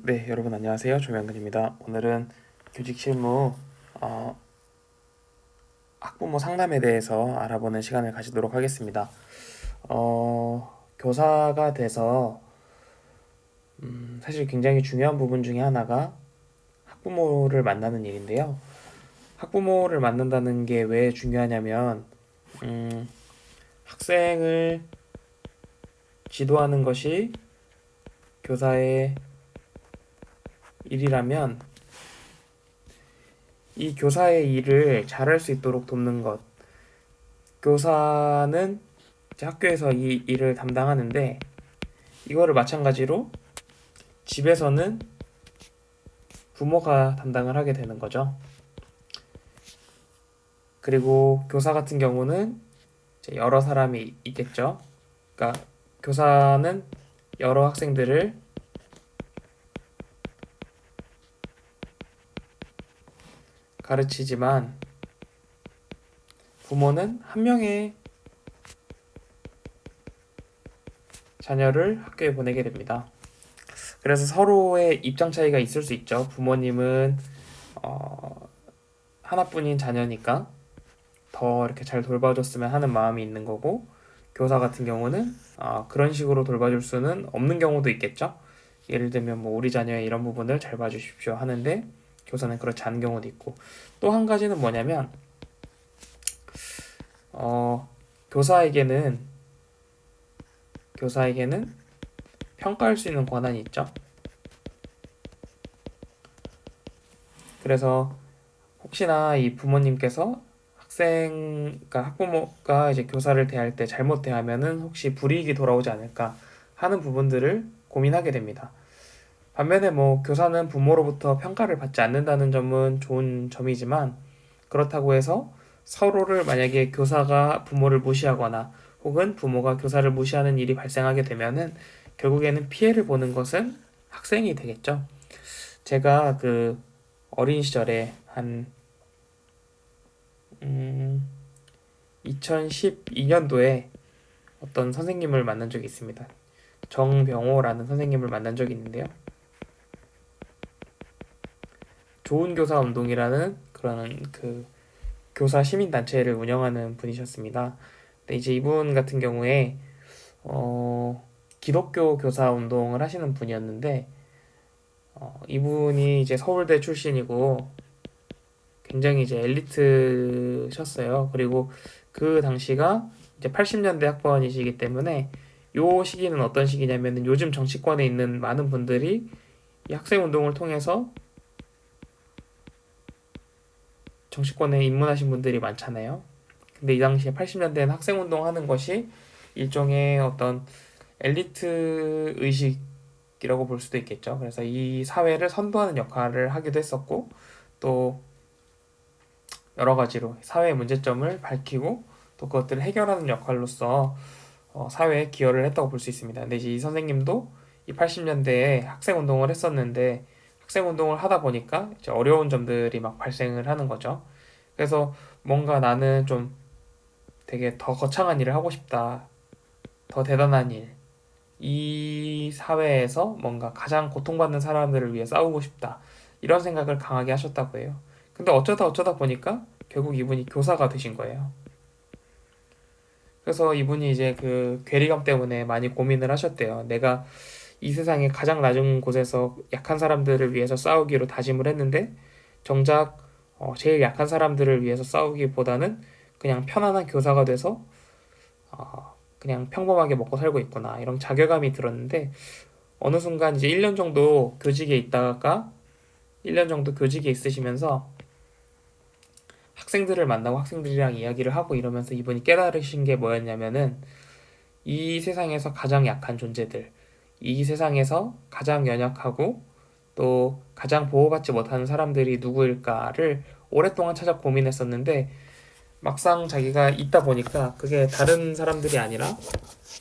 네, 여러분 안녕하세요. 조명근입니다. 오늘은 교직 실무 학부모 상담에 대해서 알아보는 시간을 가지도록 하겠습니다. 교사가 돼서 사실 굉장히 중요한 부분 중에 하나가 학부모를 만나는 일인데요. 학부모를 만난다는 게 왜 중요하냐면 학생을 지도하는 것이 교사의 일이라면 이 교사의 일을 잘할 수 있도록 돕는 것. 교사는 이제 학교에서 이 일을 담당하는데 이거를 마찬가지로 집에서는 부모가 담당을 하게 되는 거죠. 그리고 교사 같은 경우는 이제 여러 사람이 있겠죠. 그러니까 교사는 여러 학생들을 가르치지만 부모는 한 명의 자녀를 학교에 보내게 됩니다. 그래서 서로의 입장 차이가 있을 수 있죠. 부모님은 하나뿐인 자녀니까 더 이렇게 잘 돌봐줬으면 하는 마음이 있는 거고, 교사 같은 경우는 그런 식으로 돌봐줄 수는 없는 경우도 있겠죠. 예를 들면 뭐 우리 자녀의 이런 부분을 잘 봐주십시오 하는데 교사는 그렇지 않은 경우도 있고, 또 한 가지는 뭐냐면 교사에게는 평가할 수 있는 권한이 있죠. 그래서 혹시나 이 부모님께서 그러니까 학부모가 이제 교사를 대할 때 잘못 대하면은 혹시 불이익이 돌아오지 않을까 하는 부분들을 고민하게 됩니다. 반면에 뭐 교사는 부모로부터 평가를 받지 않는다는 점은 좋은 점이지만, 그렇다고 해서 서로를 만약에 교사가 부모를 무시하거나 혹은 부모가 교사를 무시하는 일이 발생하게 되면은 결국에는 피해를 보는 것은 학생이 되겠죠. 제가 그 어린 시절에 한 2012년도에 어떤 선생님을 만난 적이 있습니다. 정병호라는 선생님을 만난 적이 있는데요. 좋은 교사 운동이라는 그런 그 교사 시민 단체를 운영하는 분이셨습니다. 근데 이제 이분 같은 경우에 기독교 교사 운동을 하시는 분이었는데, 이분이 이제 서울대 출신이고 굉장히 이제 엘리트셨어요. 그리고 그 당시가 이제 80년대 학번이시기 때문에 요 시기는 어떤 시기냐면은 요즘 정치권에 있는 많은 분들이 이 학생 운동을 통해서 정치권에 입문하신 분들이 많잖아요. 근데 이 당시에 80년대에는 학생 운동 하는 것이 일종의 어떤 엘리트 의식이라고 볼 수도 있겠죠. 그래서 이 사회를 선도하는 역할을 하기도 했었고, 또 여러 가지로 사회의 문제점을 밝히고 또 그것들을 해결하는 역할로서 사회에 기여를 했다고 볼 수 있습니다. 근데 이제 이 선생님도 이 80년대에 학생 운동을 했었는데, 학생 운동을 하다 보니까 이제 어려운 점들이 막 발생을 하는 거죠. 그래서 뭔가 나는 좀 되게 더 거창한 일을 하고 싶다, 더 대단한 일, 이 사회에서 뭔가 가장 고통받는 사람들을 위해 싸우고 싶다, 이런 생각을 강하게 하셨다고 해요. 근데 어쩌다 보니까 결국 이분이 교사가 되신 거예요. 그래서 이분이 이제 그 괴리감 때문에 많이 고민을 하셨대요. 내가 이 세상에 가장 낮은 곳에서 약한 사람들을 위해서 싸우기로 다짐을 했는데, 정작 제일 약한 사람들을 위해서 싸우기보다는 그냥 편안한 교사가 돼서 그냥 평범하게 먹고 살고 있구나, 이런 자괴감이 들었는데, 어느 순간 이제 1년 정도 교직에 있다가 1년 정도 교직에 있으시면서 학생들을 만나고 학생들이랑 이야기를 하고 이러면서 이분이 깨달으신 게 뭐였냐면은, 이 세상에서 가장 약한 존재들, 이 세상에서 가장 연약하고 또 가장 보호받지 못하는 사람들이 누구일까를 오랫동안 찾아 고민했었는데, 막상 자기가 있다 보니까 그게 다른 사람들이 아니라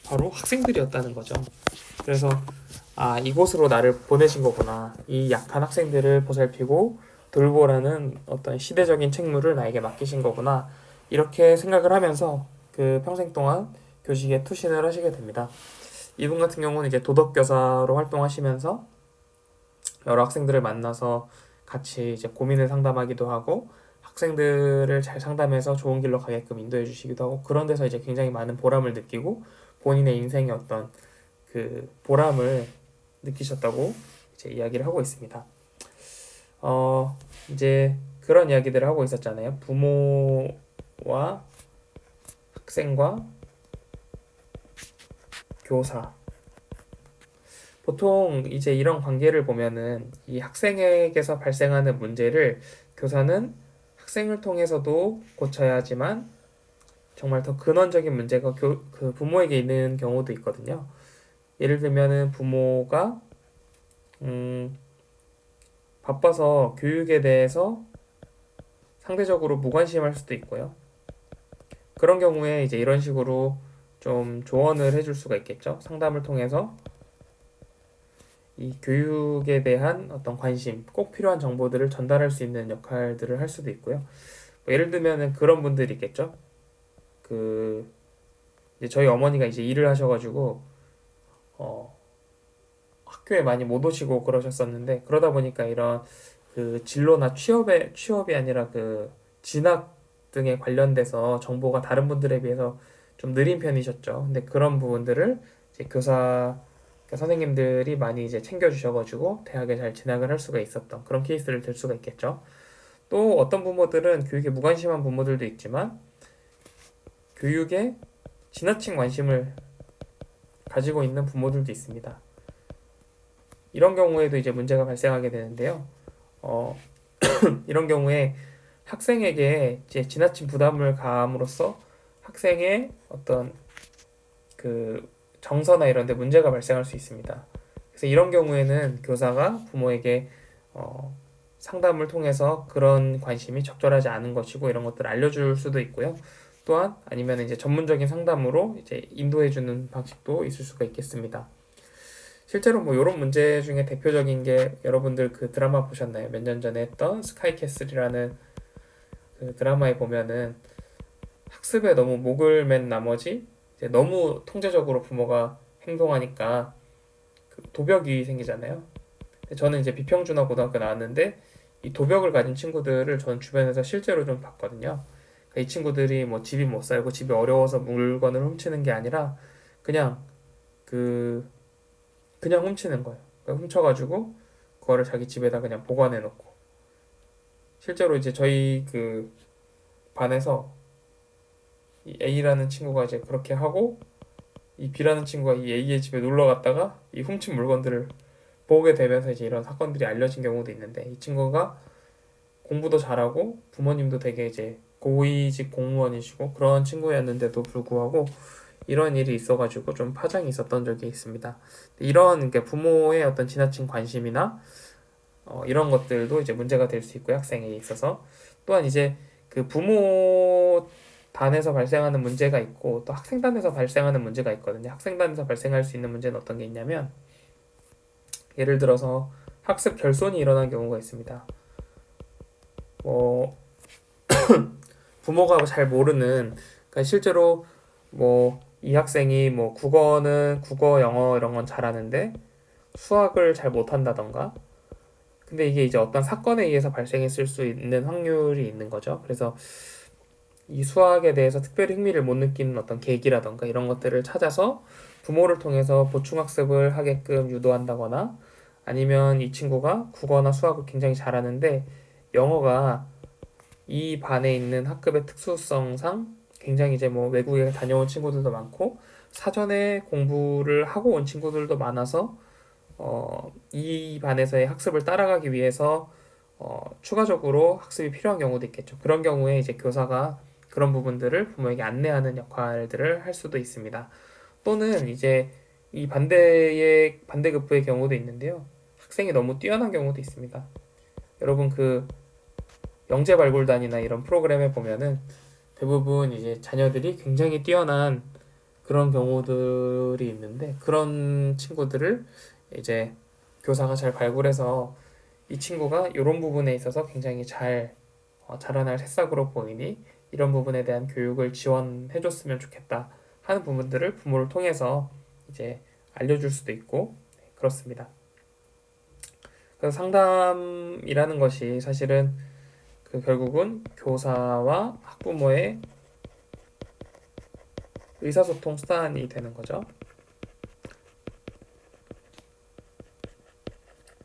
바로 학생들이었다는 거죠. 그래서 이곳으로 나를 보내신 거구나, 이 약한 학생들을 보살피고 돌보라는 어떤 시대적인 책무를 나에게 맡기신 거구나, 이렇게 생각을 하면서 그 평생 동안 교직에 투신을 하시게 됩니다. 이분 같은 경우는 이제 도덕교사로 활동하시면서 여러 학생들을 만나서 같이 이제 고민을 상담하기도 하고 학생들을 잘 상담해서 좋은 길로 가게끔 인도해 주시기도 하고 그런 데서 이제 굉장히 많은 보람을 느끼고 본인의 인생의 어떤 그 보람을 느끼셨다고 이제 이야기를 하고 있습니다. 이제 그런 이야기들을 하고 있었잖아요. 부모와 학생과 교사. 보통 이제 이런 관계를 보면은 이 학생에게서 발생하는 문제를 교사는 학생을 통해서도 고쳐야 하지만 정말 더 근원적인 문제가 그 부모에게 있는 경우도 있거든요. 예를 들면은 부모가 바빠서 교육에 대해서 상대적으로 무관심할 수도 있고요. 그런 경우에 이제 이런 식으로 좀 조언을 해줄 수가 있겠죠. 상담을 통해서 이 교육에 대한 어떤 관심, 꼭 필요한 정보들을 전달할 수 있는 역할들을 할 수도 있고요. 뭐 예를 들면은 그런 분들이 있겠죠. 그 이제 저희 어머니가 이제 일을 하셔가지고 어, 학교에 많이 못 오시고 그러셨었는데 그러다 보니까 이런 그 진로나 취업이 아니라 그 진학 등에 관련돼서 정보가 다른 분들에 비해서 좀 느린 편이셨죠. 근데 그런 부분들을 이제 그러니까 선생님들이 많이 이제 챙겨주셔가지고 대학에 잘 진학을 할 수가 있었던 그런 케이스를 들 수가 있겠죠. 또 어떤 부모들은 교육에 무관심한 부모들도 있지만 교육에 지나친 관심을 가지고 있는 부모들도 있습니다. 이런 경우에도 이제 문제가 발생하게 되는데요. 어, 이런 경우에 학생에게 이제 지나친 부담을 가함으로써 학생의 어떤 그 정서나 이런 데 문제가 발생할 수 있습니다. 그래서 이런 경우에는 교사가 부모에게 상담을 통해서 그런 관심이 적절하지 않은 것이고 이런 것들을 알려줄 수도 있고요. 또한 아니면 이제 전문적인 상담으로 이제 인도해주는 방식도 있을 수가 있겠습니다. 실제로 뭐 이런 문제 중에 대표적인 게 여러분들 그 드라마 보셨나요? 몇 년 전에 했던 스카이캐슬이라는 그 드라마에 보면은 학습에 너무 목을 맨 나머지 이제 너무 통제적으로 부모가 행동하니까 그 도벽이 생기잖아요. 저는 이제 비평준화 고등학교 나왔는데 이 도벽을 가진 친구들을 저는 주변에서 실제로 좀 봤거든요. 그러니까 이 친구들이 뭐 집이 못 살고 집이 어려워서 물건을 훔치는 게 아니라 그냥 그 그냥 훔치는 거예요. 그러니까 훔쳐가지고 그거를 자기 집에다 그냥 보관해 놓고 실제로 이제 저희 그 반에서 이 A라는 친구가 이제 그렇게 하고 이 B라는 친구가 이 A의 집에 놀러 갔다가 이 훔친 물건들을 보게 되면서 이제 이런 사건들이 알려진 경우도 있는데 이 친구가 공부도 잘하고 부모님도 되게 이제 고위직 공무원이시고 그런 친구였는데도 불구하고 이런 일이 있어가지고 좀 파장이 있었던 적이 있습니다. 이런 그러니까 부모의 어떤 지나친 관심이나 이런 것들도 이제 문제가 될 수 있고요, 학생에 있어서. 또한 이제 그 부모 단에서 발생하는 문제가 있고 또 학생단에서 발생하는 문제가 있거든요. 학생단에서 발생할 수 있는 문제는 어떤 게 있냐면 예를 들어서 학습 결손이 일어난 경우가 있습니다. 뭐 부모가 잘 모르는 그러니까 실제로 뭐 이 학생이 뭐 국어는 국어, 영어 이런 건 잘하는데 수학을 잘 못한다던가 근데 이게 이제 어떤 사건에 의해서 발생했을 수 있는 확률이 있는 거죠. 그래서 이 수학에 대해서 특별히 흥미를 못 느끼는 어떤 계기라던가 이런 것들을 찾아서 부모를 통해서 보충학습을 하게끔 유도한다거나 아니면 이 친구가 국어나 수학을 굉장히 잘하는데 영어가 이 반에 있는 학급의 특수성상 굉장히 이제 뭐 외국에 다녀온 친구들도 많고 사전에 공부를 하고 온 친구들도 많아서 이 반에서의 학습을 따라가기 위해서 추가적으로 학습이 필요한 경우도 있겠죠. 그런 경우에 이제 교사가 그런 부분들을 부모에게 안내하는 역할들을 할 수도 있습니다. 또는 이제 이 반대급부의 경우도 있는데요. 학생이 너무 뛰어난 경우도 있습니다. 여러분 그 영재발굴단이나 이런 프로그램에 보면은 대부분 이제 자녀들이 굉장히 뛰어난 그런 경우들이 있는데 그런 친구들을 이제 교사가 잘 발굴해서 이 친구가 이런 부분에 있어서 굉장히 잘 자라날 새싹으로 보이니 이런 부분에 대한 교육을 지원해줬으면 좋겠다 하는 부분들을 부모를 통해서 이제 알려줄 수도 있고 그렇습니다. 그래서 상담이라는 것이 사실은 결국은 교사와 학부모의 의사소통 수단이 되는 거죠.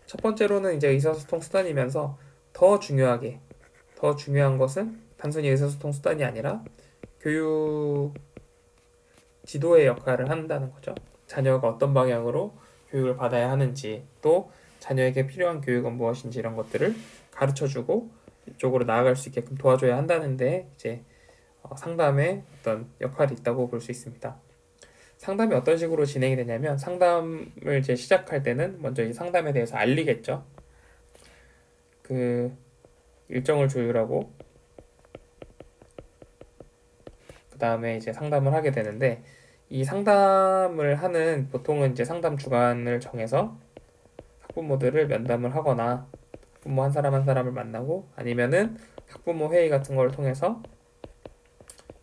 첫 번째로는 이제 의사소통 수단이면서 더 중요한 것은 단순히 의사소통 수단이 아니라 교육 지도의 역할을 한다는 거죠. 자녀가 어떤 방향으로 교육을 받아야 하는지, 또 자녀에게 필요한 교육은 무엇인지 이런 것들을 가르쳐주고 이쪽으로 나아갈 수 있게끔 도와줘야 한다는데 이제 상담의 어떤 역할이 있다고 볼 수 있습니다. 상담이 어떤 식으로 진행이 되냐면 상담을 이제 시작할 때는 먼저 이 상담에 대해서 알리겠죠. 일정을 조율하고 그 다음에 이제 상담을 하게 되는데 이 상담을 하는 보통은 이제 상담 주간을 정해서 학부모들을 면담을 하거나 학부모 한 사람 한 사람을 만나고 아니면은 학부모 회의 같은 걸 통해서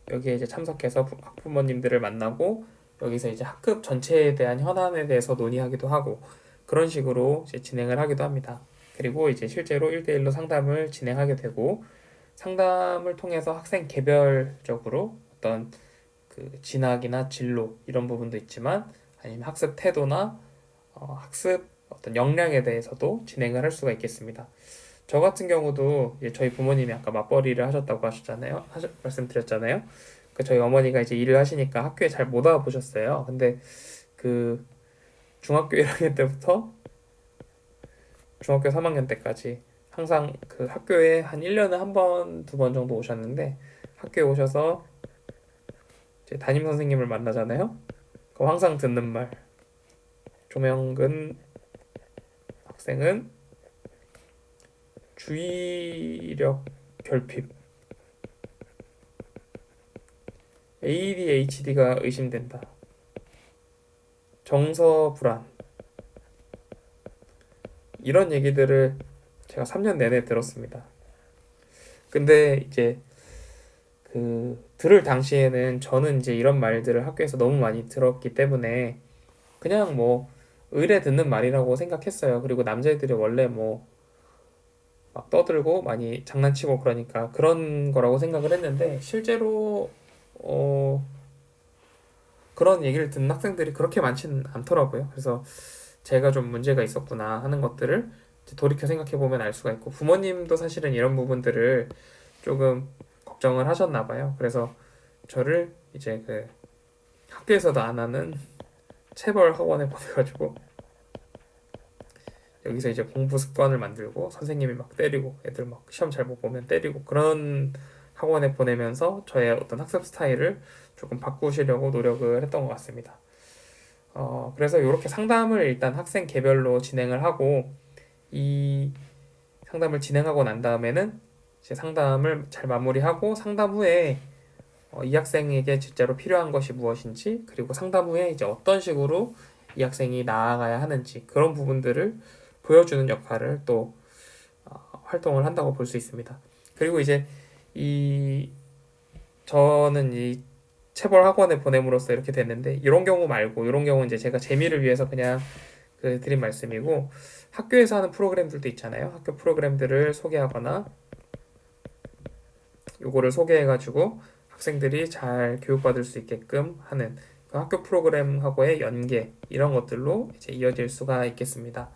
여기에 이제 참석해서 학부모님들을 만나고 여기서 이제 학급 전체에 대한 현안에 대해서 논의하기도 하고 그런 식으로 이제 진행을 하기도 합니다. 그리고 이제 실제로 1대1로 상담을 진행하게 되고 상담을 통해서 학생 개별적으로 어떤 진학이나 진로 이런 부분도 있지만 아니면 학습 태도나 학습 어떤 역량에 대해서도 진행을 할 수가 있겠습니다. 저 같은 경우도 저희 부모님이 아까 맞벌이를 하셨다고 말씀드렸잖아요. 저희 어머니가 이제 일을 하시니까 학교에 잘 못 와 보셨어요. 근데 중학교 1학년 때부터 중학교 3학년 때까지 항상 학교에 한 1년에 한 번, 두 번 정도 오셨는데 학교에 오셔서 이제 담임 선생님을 만나잖아요. 그럼 항상 듣는 말. 조명근 학생은 주의력 결핍, ADHD가 의심된다. 정서 불안. 이런 얘기들을 제가 3년 내내 들었습니다. 근데 이제 들을 당시에는 저는 이제 이런 말들을 학교에서 너무 많이 들었기 때문에 그냥 뭐 의례 듣는 말이라고 생각했어요. 그리고 남자애들이 원래 뭐 막 떠들고 많이 장난치고 그러니까 그런 거라고 생각을 했는데 실제로 그런 얘기를 듣는 학생들이 그렇게 많지는 않더라고요. 그래서 제가 좀 문제가 있었구나 하는 것들을 돌이켜 생각해 보면 알 수가 있고 부모님도 사실은 이런 부분들을 조금 걱정을 하셨나 봐요. 그래서 저를 이제 학교에서도 안 하는 체벌 학원에 보내가지고 여기서 이제 공부 습관을 만들고 선생님이 막 때리고 애들 막 시험 잘 못 보면 때리고 그런 학원에 보내면서 저의 어떤 학습 스타일을 조금 바꾸시려고 노력을 했던 것 같습니다. 그래서 이렇게 상담을 일단 학생 개별로 진행을 하고 이 상담을 진행하고 난 다음에는 이제 상담을 잘 마무리하고 상담 후에 이 학생에게 실제로 필요한 것이 무엇인지 그리고 상담 후에 이제 어떤 식으로 이 학생이 나아가야 하는지 그런 부분들을 보여주는 역할을 또 활동을 한다고 볼 수 있습니다. 그리고 이제 저는 이 체벌 학원에 보냄으로써 이렇게 됐는데 이런 경우 말고 이런 경우는 이제 제가 재미를 위해서 그냥 드린 말씀이고 학교에서 하는 프로그램들도 있잖아요. 학교 프로그램들을 소개하거나 요거를 소개해가지고 학생들이 잘 교육받을 수 있게끔 하는 학교 프로그램하고의 연계 이런 것들로 이제 이어질 수가 있겠습니다.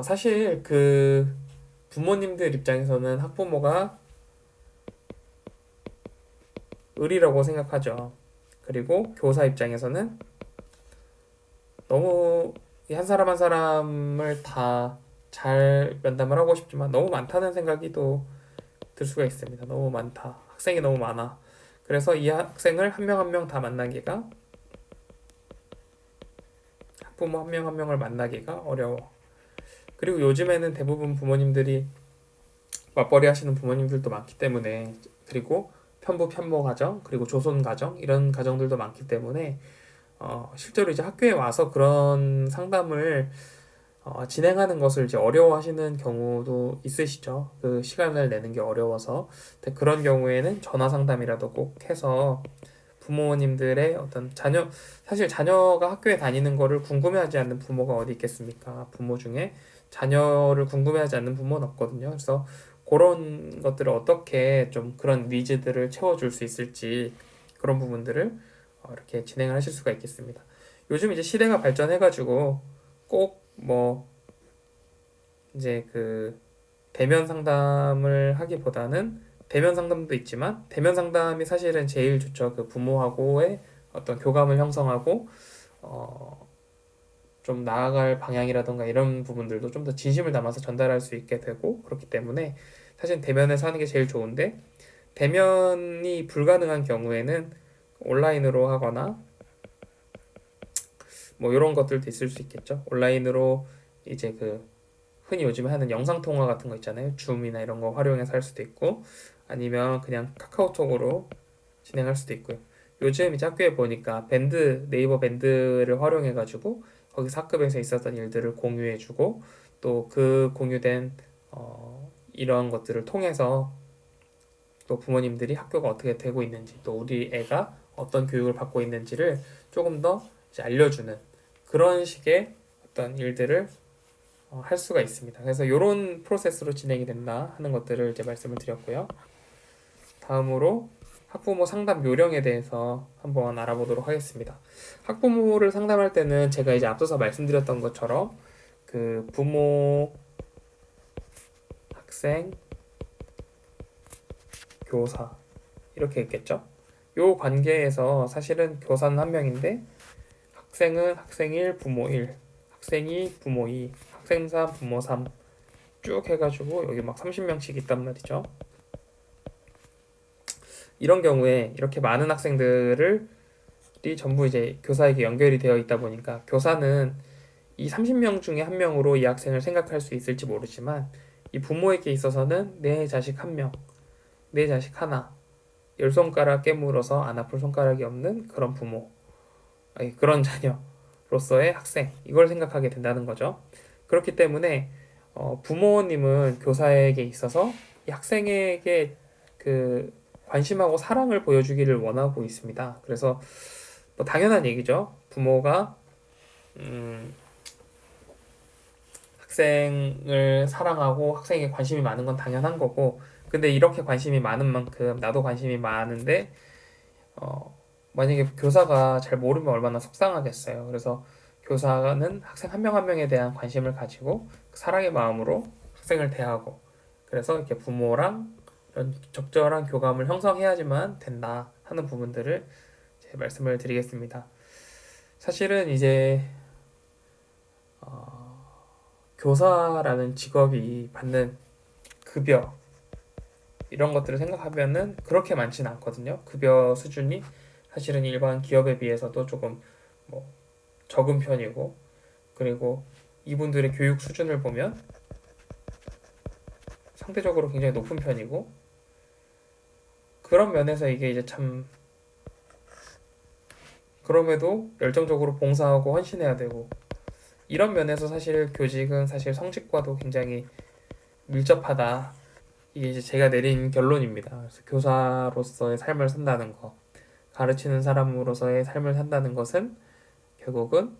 사실 부모님들 입장에서는 학부모가 을이라고 생각하죠. 그리고 교사 입장에서는 너무 한 사람 한 사람을 다 잘 면담을 하고 싶지만 너무 많다는 생각이 또 들 수가 있습니다. 너무 많다. 학생이 너무 많아. 그래서 이 학생을 한 명 한 명 다 만나기가 학부모 한 명 한 명을 만나기가 어려워. 그리고 요즘에는 대부분 부모님들이 맞벌이 하시는 부모님들도 많기 때문에 그리고 편부 편모 가정 그리고 조손 가정 이런 가정들도 많기 때문에 실제로 이제 학교에 와서 그런 상담을 진행하는 것을 이제 어려워하시는 경우도 있으시죠. 시간을 내는 게 어려워서 그런 경우에는 전화 상담이라도 꼭 해서 부모님들의 어떤 사실 자녀가 학교에 다니는 거를 궁금해하지 않는 부모가 어디 있겠습니까? 부모 중에 자녀를 궁금해하지 않는 부모는 없거든요. 그래서 그런 것들을 어떻게 좀 그런 니즈들을 채워줄 수 있을지 그런 부분들을 이렇게 진행을 하실 수가 있겠습니다. 요즘 이제 시대가 발전해가지고 꼭 뭐 이제 그 대면 상담을 하기보다는 대면 상담도 있지만 대면 상담이 사실은 제일 좋죠. 그 부모하고의 어떤 교감을 형성하고 어, 좀 나아갈 방향이라던가 이런 부분들도 좀 더 진심을 담아서 전달할 수 있게 되고 그렇기 때문에 사실 대면에서 하는 게 제일 좋은데 대면이 불가능한 경우에는 온라인으로 하거나 뭐 이런 것들도 있을 수 있겠죠. 온라인으로 이제 그 흔히 요즘에 하는 영상 통화 같은 거 있잖아요. 줌이나 이런 거 활용해서 할 수도 있고 아니면 그냥 카카오톡으로 진행할 수도 있고요. 요즘 이제 학교에 보니까 네이버 밴드를 활용해가지고 거기서 학급에서 있었던 일들을 공유해주고 또 그 공유된 이런 것들을 통해서 또 부모님들이 학교가 어떻게 되고 있는지 또 우리 애가 어떤 교육을 받고 있는지를 조금 더 이제 알려주는 그런 식의 어떤 일들을 할 수가 있습니다. 그래서 이런 프로세스로 진행이 된다 하는 것들을 이제 말씀을 드렸고요. 다음으로 학부모 상담 요령에 대해서 한번 알아보도록 하겠습니다. 학부모를 상담할 때는 제가 이제 앞서서 말씀드렸던 것처럼 그 부모, 학생, 교사 이렇게 있겠죠. 요 관계에서 사실은 교사는 한 명인데 학생은 학생 1, 부모 1, 학생 2, 부모 2, 학생 3, 부모 3 쭉 해가지고 여기 막 30명씩 있단 말이죠. 이런 경우에 이렇게 많은 학생들이 전부 이제 교사에게 연결이 되어 있다 보니까 교사는 이 30명 중에 한 명으로 이 학생을 생각할 수 있을지 모르지만 이 부모에게 있어서는 내 자식 한 명, 내 자식 하나, 열 손가락 깨물어서 안 아플 손가락이 없는 그런 부모, 아니, 그런 자녀로서의 학생 이걸 생각하게 된다는 거죠. 그렇기 때문에 부모님은 교사에게 있어서 이 학생에게 그 관심하고 사랑을 보여주기를 원하고 있습니다. 그래서 뭐 당연한 얘기죠. 부모가 학생을 사랑하고 학생에게 관심이 많은 건 당연한 거고, 근데 이렇게 관심이 많은 만큼 나도 관심이 많은데 만약에 교사가 잘 모르면 얼마나 속상하겠어요. 그래서 교사는 학생 한 명 한 명에 대한 관심을 가지고 사랑의 마음으로 학생을 대하고 그래서 이렇게 부모랑 이런 적절한 교감을 형성해야지만 된다 하는 부분들을 제 말씀을 드리겠습니다. 사실은 이제 교사라는 직업이 받는 급여 이런 것들을 생각하면은 그렇게 많지는 않거든요. 급여 수준이 사실은 일반 기업에 비해서도 조금 뭐 적은 편이고 그리고 이분들의 교육 수준을 보면 상대적으로 굉장히 높은 편이고 그런 면에서 이게 이제 참 그럼에도 열정적으로 봉사하고 헌신해야 되고 이런 면에서 사실 교직은 사실 성직과도 굉장히 밀접하다. 이게 이제 제가 내린 결론입니다. 그래서 교사로서의 삶을 산다는 거, 가르치는 사람으로서의 삶을 산다는 것은 결국은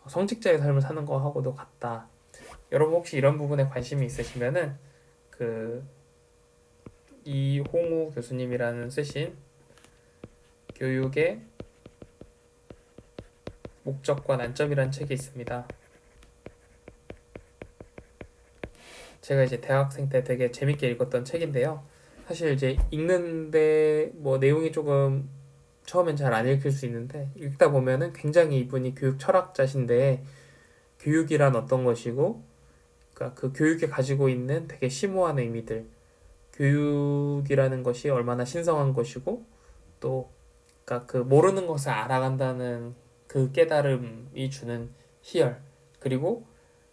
성직자의 삶을 사는 거하고도 같다. 여러분 혹시 이런 부분에 관심이 있으시면은 그 이홍우 교수님이라는 쓰신 교육의 목적과 난점이라는 책이 있습니다. 제가 이제 대학생 때 되게 재밌게 읽었던 책인데요. 사실 이제 읽는데 뭐 내용이 조금 처음엔 잘 안 읽힐 수 있는데 읽다 보면은 굉장히 이분이 교육 철학자신데 교육이란 어떤 것이고 그러니까 그 교육에 가지고 있는 되게 심오한 의미들 교육이라는 것이 얼마나 신성한 것이고 또 그러니까 그 모르는 것을 알아간다는 그 깨달음이 주는 희열 그리고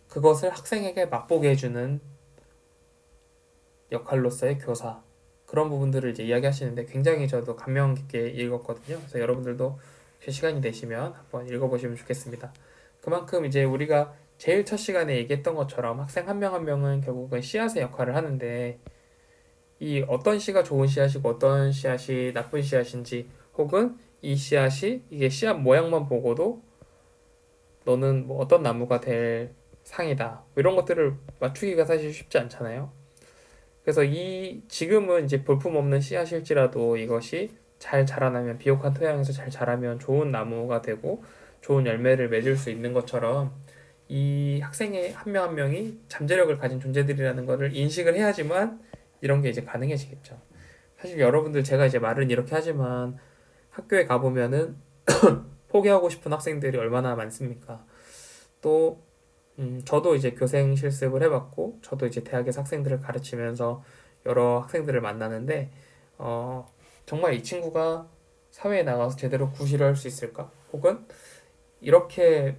그것을 학생에게 맛보게 해주는 역할로서의 교사 그런 부분들을 이제 이야기하시는데 굉장히 저도 감명 깊게 읽었거든요. 그래서 여러분들도 혹시 시간이 되시면 한번 읽어보시면 좋겠습니다. 그만큼 이제 우리가 제일 첫 시간에 얘기했던 것처럼 학생 한 명 한 명은 결국은 씨앗의 역할을 하는데 이 어떤 씨가 좋은 씨앗이고 어떤 씨앗이 나쁜 씨앗인지 혹은 이 씨앗이 이게 씨앗 모양만 보고도 너는 뭐 어떤 나무가 될 상이다. 뭐 이런 것들을 맞추기가 사실 쉽지 않잖아요. 그래서 이 지금은 이제 볼품없는 씨앗일지라도 이것이 잘 자라나면 비옥한 토양에서 잘 자라면 좋은 나무가 되고 좋은 열매를 맺을 수 있는 것처럼 이 학생의 한 명 한 명이 잠재력을 가진 존재들이라는 것을 인식을 해야지만 이런 게 이제 가능해지겠죠. 사실 여러분들 제가 이제 말은 이렇게 하지만 학교에 가보면은 포기하고 싶은 학생들이 얼마나 많습니까? 또 저도 이제 교생 실습을 해봤고, 저도 이제 대학에서 학생들을 가르치면서 여러 학생들을 만나는데, 어, 정말 이 친구가 사회에 나가서 제대로 구실을 할 수 있을까? 혹은 이렇게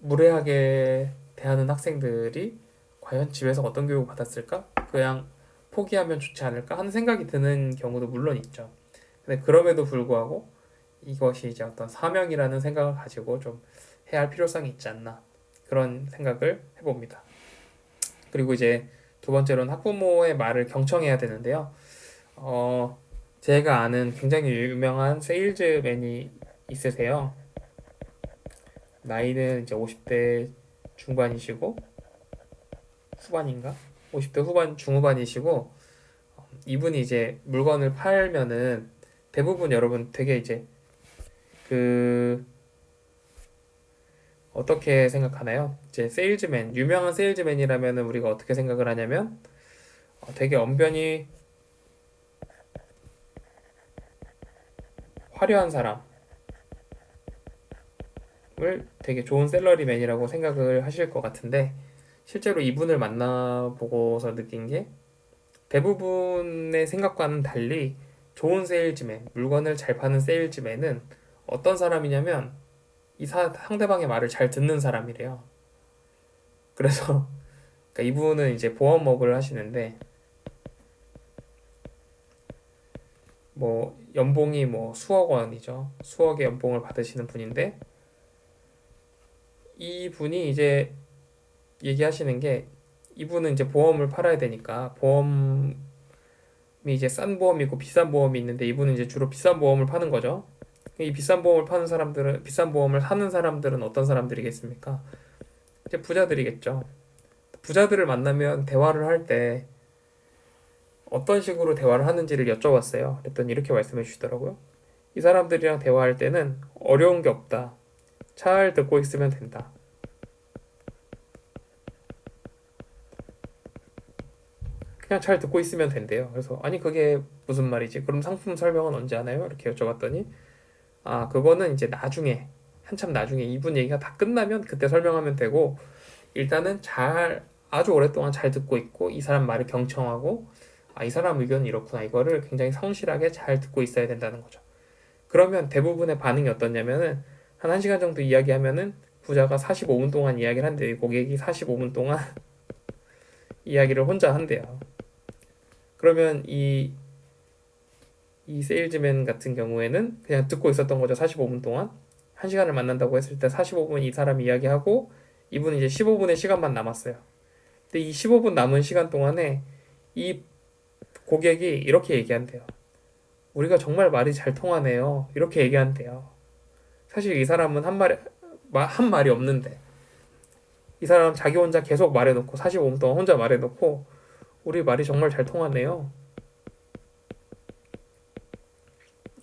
무례하게 대하는 학생들이 과연 집에서 어떤 교육을 받았을까? 그냥 포기하면 좋지 않을까 하는 생각이 드는 경우도 물론 있죠. 근데 그럼에도 불구하고 이것이 이제 어떤 사명이라는 생각을 가지고 좀 해야 할 필요성이 있지 않나 그런 생각을 해봅니다. 그리고 이제 두 번째로는 학부모의 말을 경청해야 되는데요. 어, 제가 아는 굉장히 유명한 세일즈맨이 있으세요. 나이는 이제 50대 중반이시고 후반인가? 50대 후반 중후반이시고 이분이 이제 물건을 팔면은 대부분 여러분 되게 이제 그 어떻게 생각하나요? 이제 세일즈맨, 유명한 세일즈맨이라면 우리가 어떻게 생각을 하냐면 되게 언변이 화려한 사람을 되게 좋은 셀러리맨이라고 생각을 하실 것 같은데 실제로 이분을 만나보고서 느낀 게 대부분의 생각과는 달리 좋은 세일즈맨, 물건을 잘 파는 세일즈맨은 어떤 사람이냐면 상대방의 말을 잘 듣는 사람이래요. 그래서 그러니까 이분은 이제 보험업을 하시는데 뭐 연봉이 뭐 수억 원이죠. 수억의 연봉을 받으시는 분인데 이 분이 이제 얘기하시는 게 이분은 이제 보험을 팔아야 되니까 보험이 이제 싼 보험이고 비싼 보험이 있는데 이분은 이제 주로 비싼 보험을 파는 거죠. 이 비싼 보험을 파는 사람들은 비싼 보험을 사는 사람들은 어떤 사람들이겠습니까? 이제 부자들이겠죠. 부자들을 만나면 대화를 할 때 어떤 식으로 대화를 하는지를 여쭤봤어요. 그랬더니 이렇게 말씀해 주시더라고요. 이 사람들이랑 대화할 때는 어려운 게 없다. 잘 듣고 있으면 된다. 그냥 잘 듣고 있으면 된대요. 그래서 아니 그게 무슨 말이지? 그럼 상품 설명은 언제 하나요? 이렇게 여쭤봤더니 아 그거는 이제 나중에 한참 나중에 이분 얘기가 다 끝나면 그때 설명하면 되고 일단은 잘 아주 오랫동안 잘 듣고 있고 이 사람 말을 경청하고 아 이 사람 의견은 이렇구나 이거를 굉장히 성실하게 잘 듣고 있어야 된다는 거죠. 그러면 대부분의 반응이 어떻냐면은 한 1시간 정도 이야기하면은 부자가 45분 동안 이야기를 한대요. 고객이 45분 동안 이야기를 혼자 한대요. 그러면 이 세일즈맨 같은 경우에는 그냥 듣고 있었던 거죠. 45분 동안. 1시간을 만난다고 했을 때 45분 이 사람 이야기하고 이분은 이제 15분의 시간만 남았어요. 근데 이 15분 남은 시간 동안에 이 고객이 이렇게 얘기한대요. 우리가 정말 말이 잘 통하네요. 이렇게 얘기한대요. 사실 이 사람은 한 말이 없는데 이 사람 자기 혼자 계속 말해놓고 45분 동안 혼자 말해놓고 우리 말이 정말 잘 통하네요.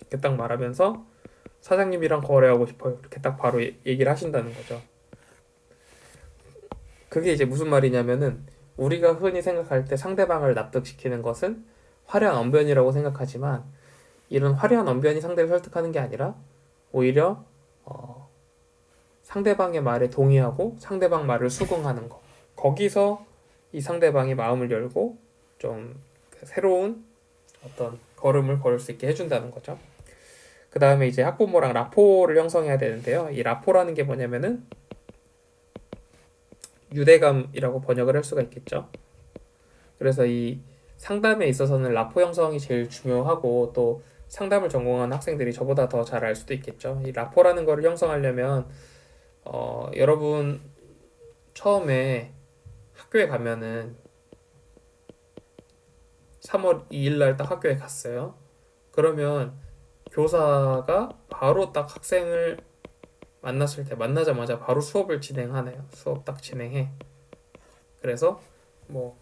이렇게 딱 말하면서 사장님이랑 거래하고 싶어요. 이렇게 딱 바로 얘기를 하신다는 거죠. 그게 이제 무슨 말이냐면은 우리가 흔히 생각할 때 상대방을 납득시키는 것은 화려한 언변이라고 생각하지만 이런 화려한 언변이 상대를 설득하는 게 아니라 오히려 어, 상대방의 말에 동의하고 상대방 말을 수긍하는 거. 거기서 이 상대방의 마음을 열고 좀 새로운 어떤 걸음을 걸을 수 있게 해준다는 거죠. 그 다음에 이제 학부모랑 라포를 형성해야 되는데요. 이 라포라는 게 뭐냐면은 유대감이라고 번역을 할 수가 있겠죠. 그래서 이 상담에 있어서는 라포 형성이 제일 중요하고 또 상담을 전공한 학생들이 저보다 더 잘 알 수도 있겠죠. 이 라포라는 거를 형성하려면 여러분 처음에 학교에 가면은 3월 2일 날 딱 학교에 갔어요. 그러면 교사가 바로 딱 학생을 만났을 때 만나자마자 바로 수업을 진행하네요. 수업 딱 진행해. 그래서 뭐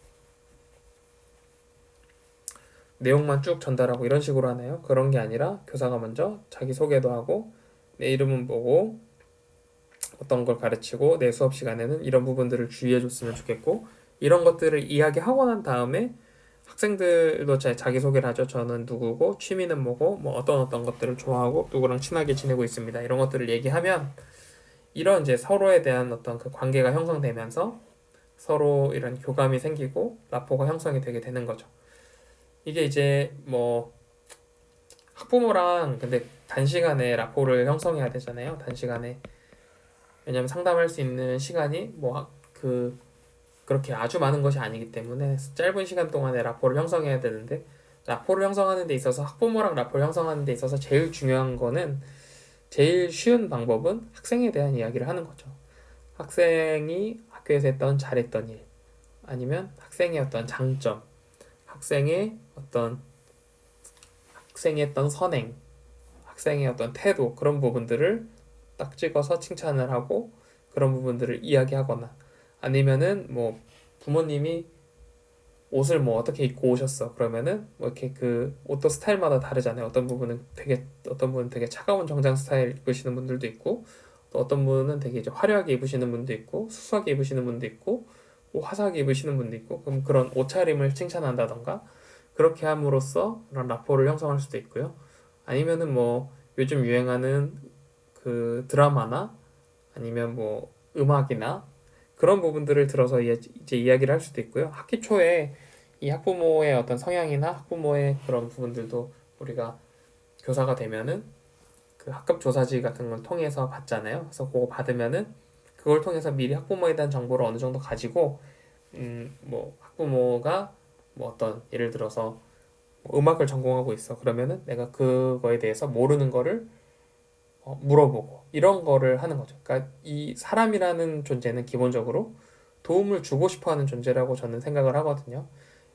내용만 쭉 전달하고 이런 식으로 하나요? 그런 게 아니라 교사가 먼저 자기소개도 하고 내 이름은 뭐고 어떤 걸 가르치고 내 수업 시간에는 이런 부분들을 주의해 줬으면 좋겠고 이런 것들을 이야기하고 난 다음에 학생들도 자기소개를 하죠. 저는 누구고 취미는 뭐고 뭐 어떤 것들을 좋아하고 누구랑 친하게 지내고 있습니다. 이런 것들을 얘기하면 이런 이제 서로에 대한 어떤 그 관계가 형성되면서 서로 이런 교감이 생기고 라포가 형성이 되게 되는 거죠. 이게 이제 뭐 학부모랑 근데 단시간에 라포를 형성해야 되잖아요. 단시간에. 왜냐면 상담할 수 있는 시간이 뭐 그렇게 아주 많은 것이 아니기 때문에 짧은 시간 동안에 라포를 형성해야 되는데 라포를 형성하는 데 있어서 학부모랑 라포를 형성하는 데 있어서 제일 중요한 거는 제일 쉬운 방법은 학생에 대한 이야기를 하는 거죠. 학생이 학교에서 했던 잘했던 일 아니면 학생의 어떤 장점 학생의 어떤 선행 학생의 어떤 태도 그런 부분들을 딱 찍어서 칭찬을 하고 그런 부분들을 이야기하거나 아니면은 뭐 부모님이 옷을 뭐 어떻게 입고 오셨어 그러면은 뭐 이렇게 그 옷도 스타일마다 다르잖아요. 어떤 분은 되게 차가운 정장 스타일 입으시는 분들도 있고 또 어떤 분은 되게 이제 화려하게 입으시는 분도 있고 수수하게 입으시는 분도 있고 뭐 화사하게 입으시는 분도 있고 그럼 그런 옷차림을 칭찬한다던가 그렇게 함으로써 그런 라포를 형성할 수도 있고요. 아니면은 뭐 요즘 유행하는 그 드라마나 아니면 뭐 음악이나 그런 부분들을 들어서 이제 이야기를 할 수도 있고요. 학기 초에 이 학부모의 어떤 성향이나 학부모의 그런 부분들도 우리가 교사가 되면은 그 학급 조사지 같은 걸 통해서 받잖아요. 그래서 그거 받으면은 그걸 통해서 미리 학부모에 대한 정보를 어느 정도 가지고 뭐 학부모가 뭐 어떤 예를 들어서 뭐 음악을 전공하고 있어. 그러면은 내가 그거에 대해서 모르는 거를 물어보고 이런 거를 하는 거죠. 그러니까 이 사람이라는 존재는 기본적으로 도움을 주고 싶어 하는 존재라고 저는 생각을 하거든요.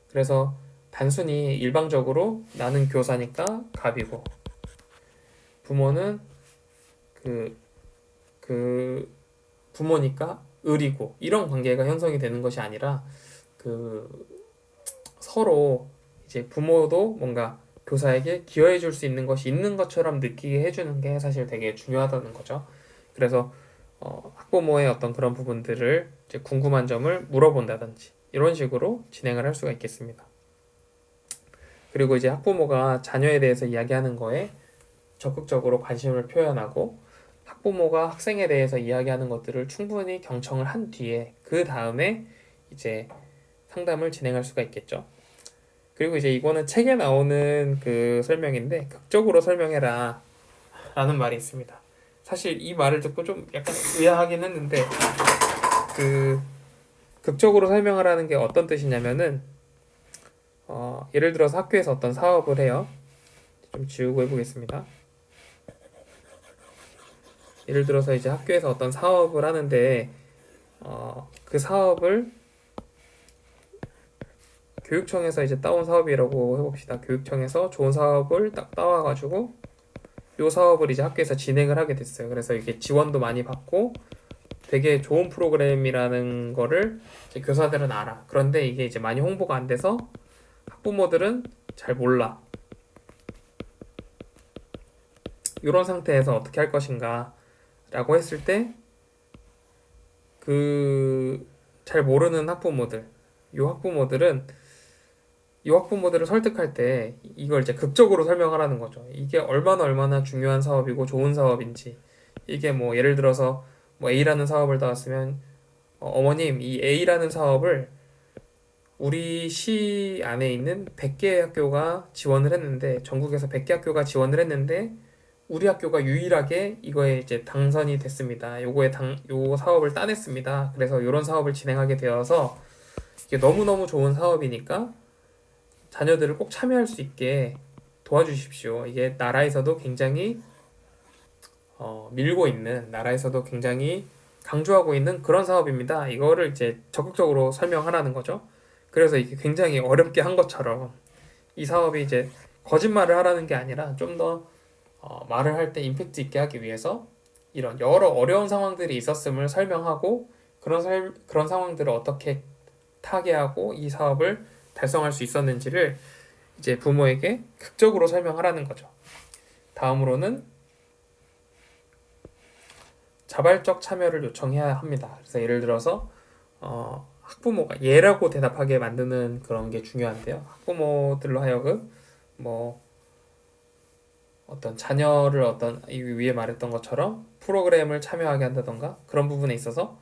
그래서 단순히 일방적으로 나는 교사니까 갑이고 부모는 그, 그 부모니까 을이고 이런 관계가 형성이 되는 것이 아니라 그 서로 이제 부모도 뭔가 교사에게 기여해 줄 수 있는 것이 있는 것처럼 느끼게 해주는 게 사실 되게 중요하다는 거죠. 그래서 학부모의 어떤 그런 부분들을 이제 궁금한 점을 물어본다든지 이런 식으로 진행을 할 수가 있겠습니다. 그리고 이제 학부모가 자녀에 대해서 이야기하는 거에 적극적으로 관심을 표현하고 학부모가 학생에 대해서 이야기하는 것들을 충분히 경청을 한 뒤에 그 다음에 이제 상담을 진행할 수가 있겠죠. 그리고 이제 이거는 책에 나오는 그 설명인데 극적으로 설명해라 라는 말이 있습니다. 사실 이 말을 듣고 좀 약간 의아하긴 했는데 그 극적으로 설명하라는 게 어떤 뜻이냐면은 예를 들어서 학교에서 어떤 사업을 해요. 좀 지우고 해보겠습니다. 예를 들어서 이제 학교에서 어떤 사업을 하는데 그 사업을 교육청에서 이제 따온 사업이라고 해봅시다. 교육청에서 좋은 사업을 딱 따와가지고 요 사업을 이제 학교에서 진행을 하게 됐어요. 그래서 이게 지원도 많이 받고 되게 좋은 프로그램이라는 거를 이제 교사들은 알아. 그런데 이게 이제 많이 홍보가 안 돼서 학부모들은 잘 몰라. 이런 상태에서 어떻게 할 것인가 라고 했을 때 그 잘 모르는 학부모들 이 학부모들을 설득할 때 이걸 이제 극적으로 설명하라는 거죠. 이게 얼마나 중요한 사업이고 좋은 사업인지 이게 뭐 예를 들어서 뭐 A라는 사업을 나왔으면 어머님 이 A라는 사업을 우리 시 안에 있는 100개 학교가 지원을 했는데 전국에서 100개 학교가 지원을 했는데 우리 학교가 유일하게 이거에 이제 당선이 됐습니다. 요 사업을 따냈습니다. 그래서 이런 사업을 진행하게 되어서 이게 너무너무 좋은 사업이니까 자녀들을 꼭 참여할 수 있게 도와주십시오. 이게 나라에서도 굉장히 밀고 있는 나라에서도 굉장히 강조하고 있는 그런 사업입니다. 이거를 이제 적극적으로 설명하라는 거죠. 그래서 이게 굉장히 어렵게 한 것처럼 이 사업이 이제 거짓말을 하라는 게 아니라 좀 더 말을 할 때 임팩트 있게 하기 위해서 이런 여러 어려운 상황들이 있었음을 설명하고 그런 상황들을 어떻게 타개하고 이 사업을 달성할 수 있었는지를 이제 부모에게 극적으로 설명하라는 거죠. 다음으로는 자발적 참여를 요청해야 합니다. 그래서 예를 들어서 학부모가 예라고 대답하게 만드는 그런 게 중요한데요. 학부모들로 하여금 뭐 어떤 자녀를 어떤 이 위에 말했던 것처럼 프로그램을 참여하게 한다던가 그런 부분에 있어서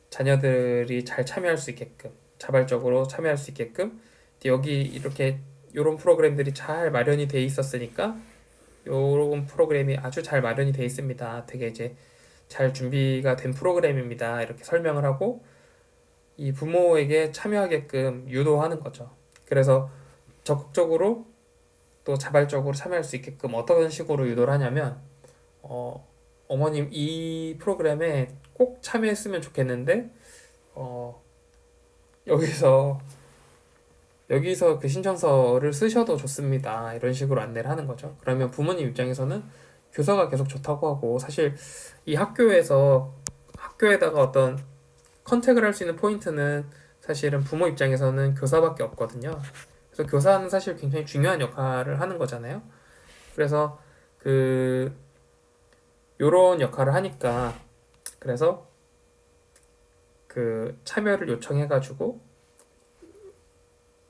자녀들이 잘 참여할 수 있게끔 자발적으로 참여할 수 있게끔 여기 이렇게 요런 프로그램들이 잘 마련이 돼 있었으니까 요런 프로그램이 아주 잘 마련이 돼 있습니다. 되게 이제 잘 준비가 된 프로그램입니다. 이렇게 설명을 하고 이 부모에게 참여하게끔 유도하는 거죠. 그래서 적극적으로 또 자발적으로 참여할 수 있게끔 어떤 식으로 유도를 하냐면 어머님 이 프로그램에 꼭 참여했으면 좋겠는데 어, 여기서 그 신청서를 쓰셔도 좋습니다. 이런 식으로 안내를 하는 거죠. 그러면 부모님 입장에서는 교사가 계속 좋다고 하고 사실 이 학교에다가 어떤 컨택을 할 수 있는 포인트는 사실은 부모 입장에서는 교사밖에 없거든요. 그래서 교사는 사실 굉장히 중요한 역할을 하는 거잖아요. 그래서 그 요런 역할을 하니까 그래서 그 참여를 요청해가지고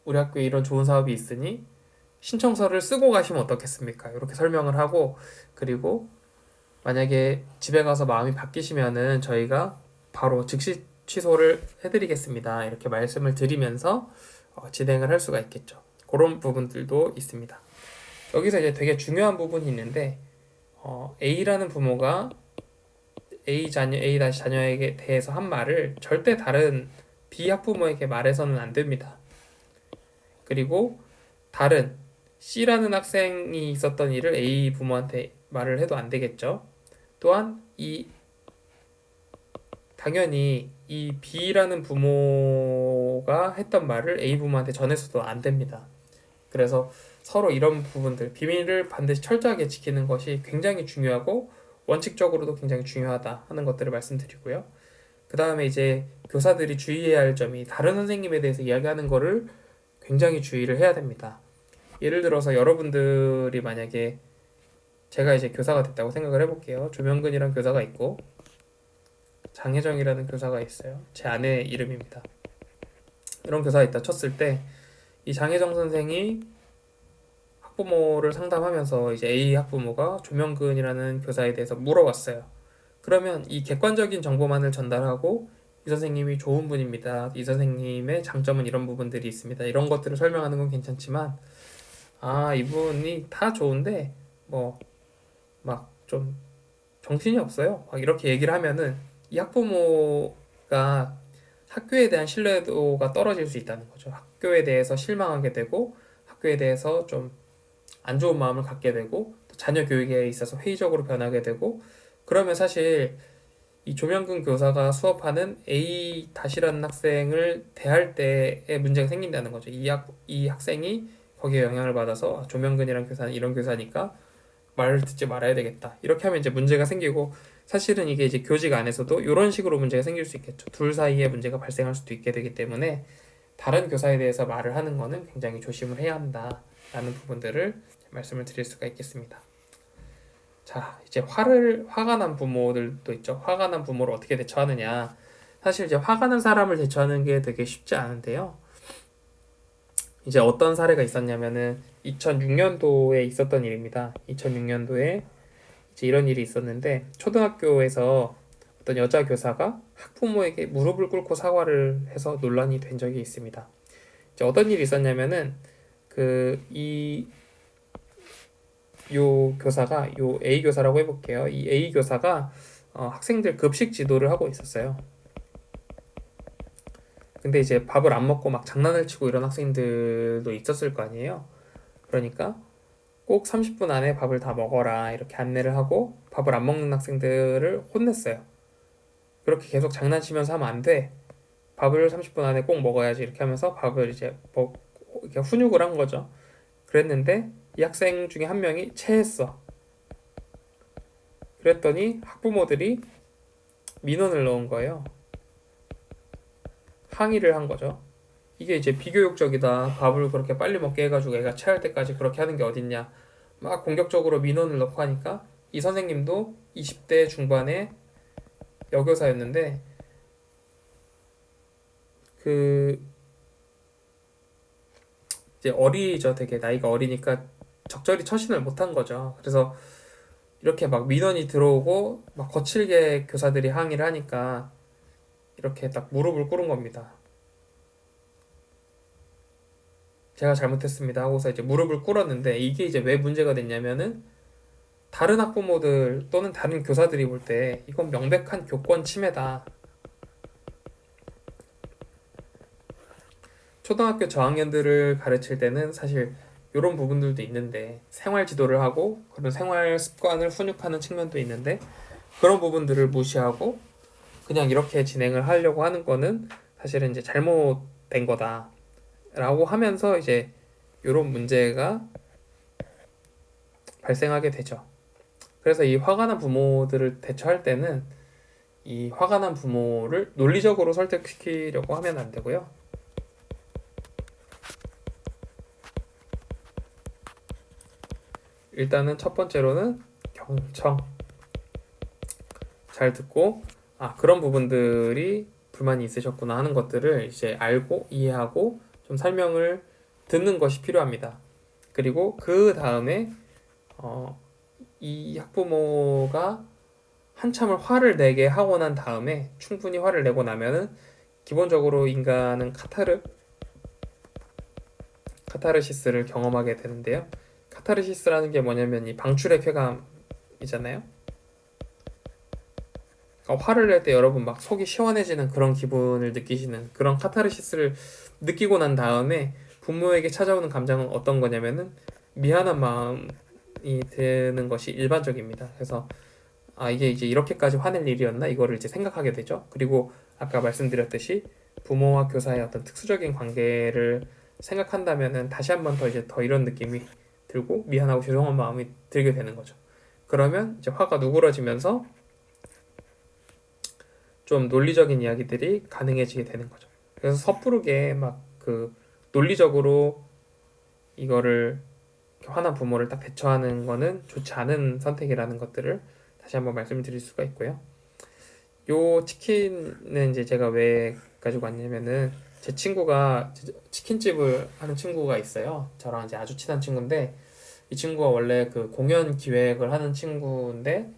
우리 학교에 이런 좋은 사업이 있으니 신청서를 쓰고 가시면 어떻겠습니까? 이렇게 설명을 하고 그리고 만약에 집에 가서 마음이 바뀌시면은 저희가 바로 즉시 취소를 해드리겠습니다. 이렇게 말씀을 드리면서 진행을 할 수가 있겠죠. 그런 부분들도 있습니다. 여기서 이제 되게 중요한 부분이 있는데 A라는 부모가 A 자녀에게 대해서 한 말을 절대 다른 B 학부모에게 말해서는 안 됩니다. 그리고 다른 C라는 학생이 있었던 일을 A 부모한테 말을 해도 안 되겠죠. 또한 당연히 이 B라는 부모가 했던 말을 A 부모한테 전해서도 안 됩니다. 그래서 서로 이런 부분들, 비밀을 반드시 철저하게 지키는 것이 굉장히 중요하고 원칙적으로도 굉장히 중요하다 하는 것들을 말씀드리고요. 그 다음에 이제 교사들이 주의해야 할 점이 다른 선생님에 대해서 이야기하는 거를 굉장히 주의를 해야 됩니다. 예를 들어서 여러분들이 만약에 제가 이제 교사가 됐다고 생각을 해볼게요. 조명근이라는 교사가 있고 장혜정이라는 교사가 있어요. 제 아내 이름입니다. 이런 교사가 있다 쳤을 때 이 장혜정 선생이 학부모를 상담하면서 이제 A 학부모가 조명근이라는 교사에 대해서 물어봤어요. 그러면 이 객관적인 정보만을 전달하고 이 선생님이 좋은 분입니다. 이 선생님의 장점은 이런 부분들이 있습니다. 이런 것들을 설명하는 건 괜찮지만 이분이 다 좋은데 뭐 막 좀 정신이 없어요. 막 이렇게 얘기를 하면은 이 학부모가 학교에 대한 신뢰도가 떨어질 수 있다는 거죠. 학교에 대해서 실망하게 되고 학교에 대해서 좀 안 좋은 마음을 갖게 되고 또 자녀 교육에 있어서 회의적으로 변하게 되고 그러면 사실 이 조명근 교사가 수업하는 A-라는 학생을 대할 때에 문제가 생긴다는 거죠. 이 학생이 거기에 영향을 받아서 조명근이란 교사는 이런 교사니까 말을 듣지 말아야 되겠다. 이렇게 하면 이제 문제가 생기고 사실은 이게 이제 교직 안에서도 이런 식으로 문제가 생길 수 있겠죠. 둘 사이에 문제가 발생할 수도 있게 되기 때문에 다른 교사에 대해서 말을 하는 거는 굉장히 조심을 해야 한다라는 부분들을 말씀을 드릴 수가 있겠습니다. 자, 이제 화가 난 부모들도 있죠. 화가 난 부모를 어떻게 대처하느냐. 사실 이제 화가 난 사람을 대처하는 게 되게 쉽지 않은데요. 이제 어떤 사례가 있었냐면은 2006년도에 있었던 일입니다. 2006년도에 이제 이런 일이 있었는데 초등학교에서 어떤 여자 교사가 학부모에게 무릎을 꿇고 사과를 해서 논란이 된 적이 있습니다. 이제 어떤 일이 있었냐면은 요 교사가 요 A 교사라고 해볼게요. 이 A 교사가 학생들 급식 지도를 하고 있었어요. 근데 이제 밥을 안 먹고 막 장난을 치고 이런 학생들도 있었을 거 아니에요. 그러니까 꼭 30분 안에 밥을 다 먹어라 이렇게 안내를 하고 밥을 안 먹는 학생들을 혼냈어요. 그렇게 계속 장난치면서 하면 안 돼. 밥을 30분 안에 꼭 먹어야지 이렇게 하면서 밥을 이제 이렇게 훈육을 한 거죠. 그랬는데 이 학생 중에 한 명이 체했어. 그랬더니 학부모들이 민원을 넣은 거예요. 항의를 한 거죠. 이게 이제 비교육적이다. 밥을 그렇게 빨리 먹게 해가지고 애가 체할 때까지 그렇게 하는 게 어딨냐. 막 공격적으로 민원을 넣고 하니까 이 선생님도 20대 중반의 여교사였는데 그 이제 어리죠. 되게 나이가 어리니까 적절히 처신을 못한 거죠. 그래서 이렇게 막 민원이 들어오고 막 거칠게 교사들이 항의를 하니까 이렇게 딱 무릎을 꿇은 겁니다. 제가 잘못했습니다 하고서 이제 무릎을 꿇었는데 이게 이제 왜 문제가 됐냐면은 다른 학부모들 또는 다른 교사들이 볼 때 이건 명백한 교권 침해다. 초등학교 저학년들을 가르칠 때는 사실 이런 부분들도 있는데 생활 지도를 하고 그런 생활 습관을 훈육하는 측면도 있는데 그런 부분들을 무시하고 그냥 이렇게 진행을 하려고 하는 거는 사실은 이제 잘못된 거다라고 하면서 이제 이런 문제가 발생하게 되죠. 그래서 이 화가 난 부모들을 대처할 때는 이 화가 난 부모를 논리적으로 설득시키려고 하면 안 되고요. 일단은 첫 번째로는 경청 잘 듣고 그런 부분들이 불만이 있으셨구나 하는 것들을 이제 알고 이해하고 좀 설명을 듣는 것이 필요합니다. 그리고 그 다음에 이 학부모가 한참을 화를 내게 하고 난 다음에 충분히 화를 내고 나면은 기본적으로 인간은 카타르시스를 경험하게 되는데요. 카타르시스라는 게 뭐냐면 이 방출의 쾌감이잖아요. 그러니까 화를 낼 때 여러분 막 속이 시원해지는 그런 기분을 느끼시는 그런 카타르시스를 느끼고 난 다음에 부모에게 찾아오는 감정은 어떤 거냐면은 미안한 마음이 드는 것이 일반적입니다. 그래서 이게 이제 이렇게까지 화낼 일이었나 이거를 이제 생각하게 되죠. 그리고 아까 말씀드렸듯이 부모와 교사의 어떤 특수적인 관계를 생각한다면은 다시 한 번 더 이제 더 이런 느낌이 들고 미안하고 죄송한 마음이 들게 되는 거죠. 그러면 이제 화가 누그러지면서 좀 논리적인 이야기들이 가능해지게 되는 거죠. 그래서 섣부르게 막 그 논리적으로 이거를 화난 부모를 딱 대처하는 거는 좋지 않은 선택이라는 것들을 다시 한번 말씀을 드릴 수가 있고요. 요 치킨은 이제 제가 왜 가지고 왔냐면은 제 친구가 치킨집을 하는 친구가 있어요. 저랑 이제 아주 친한 친구인데 이 친구가 원래 그 공연 기획을 하는 친구인데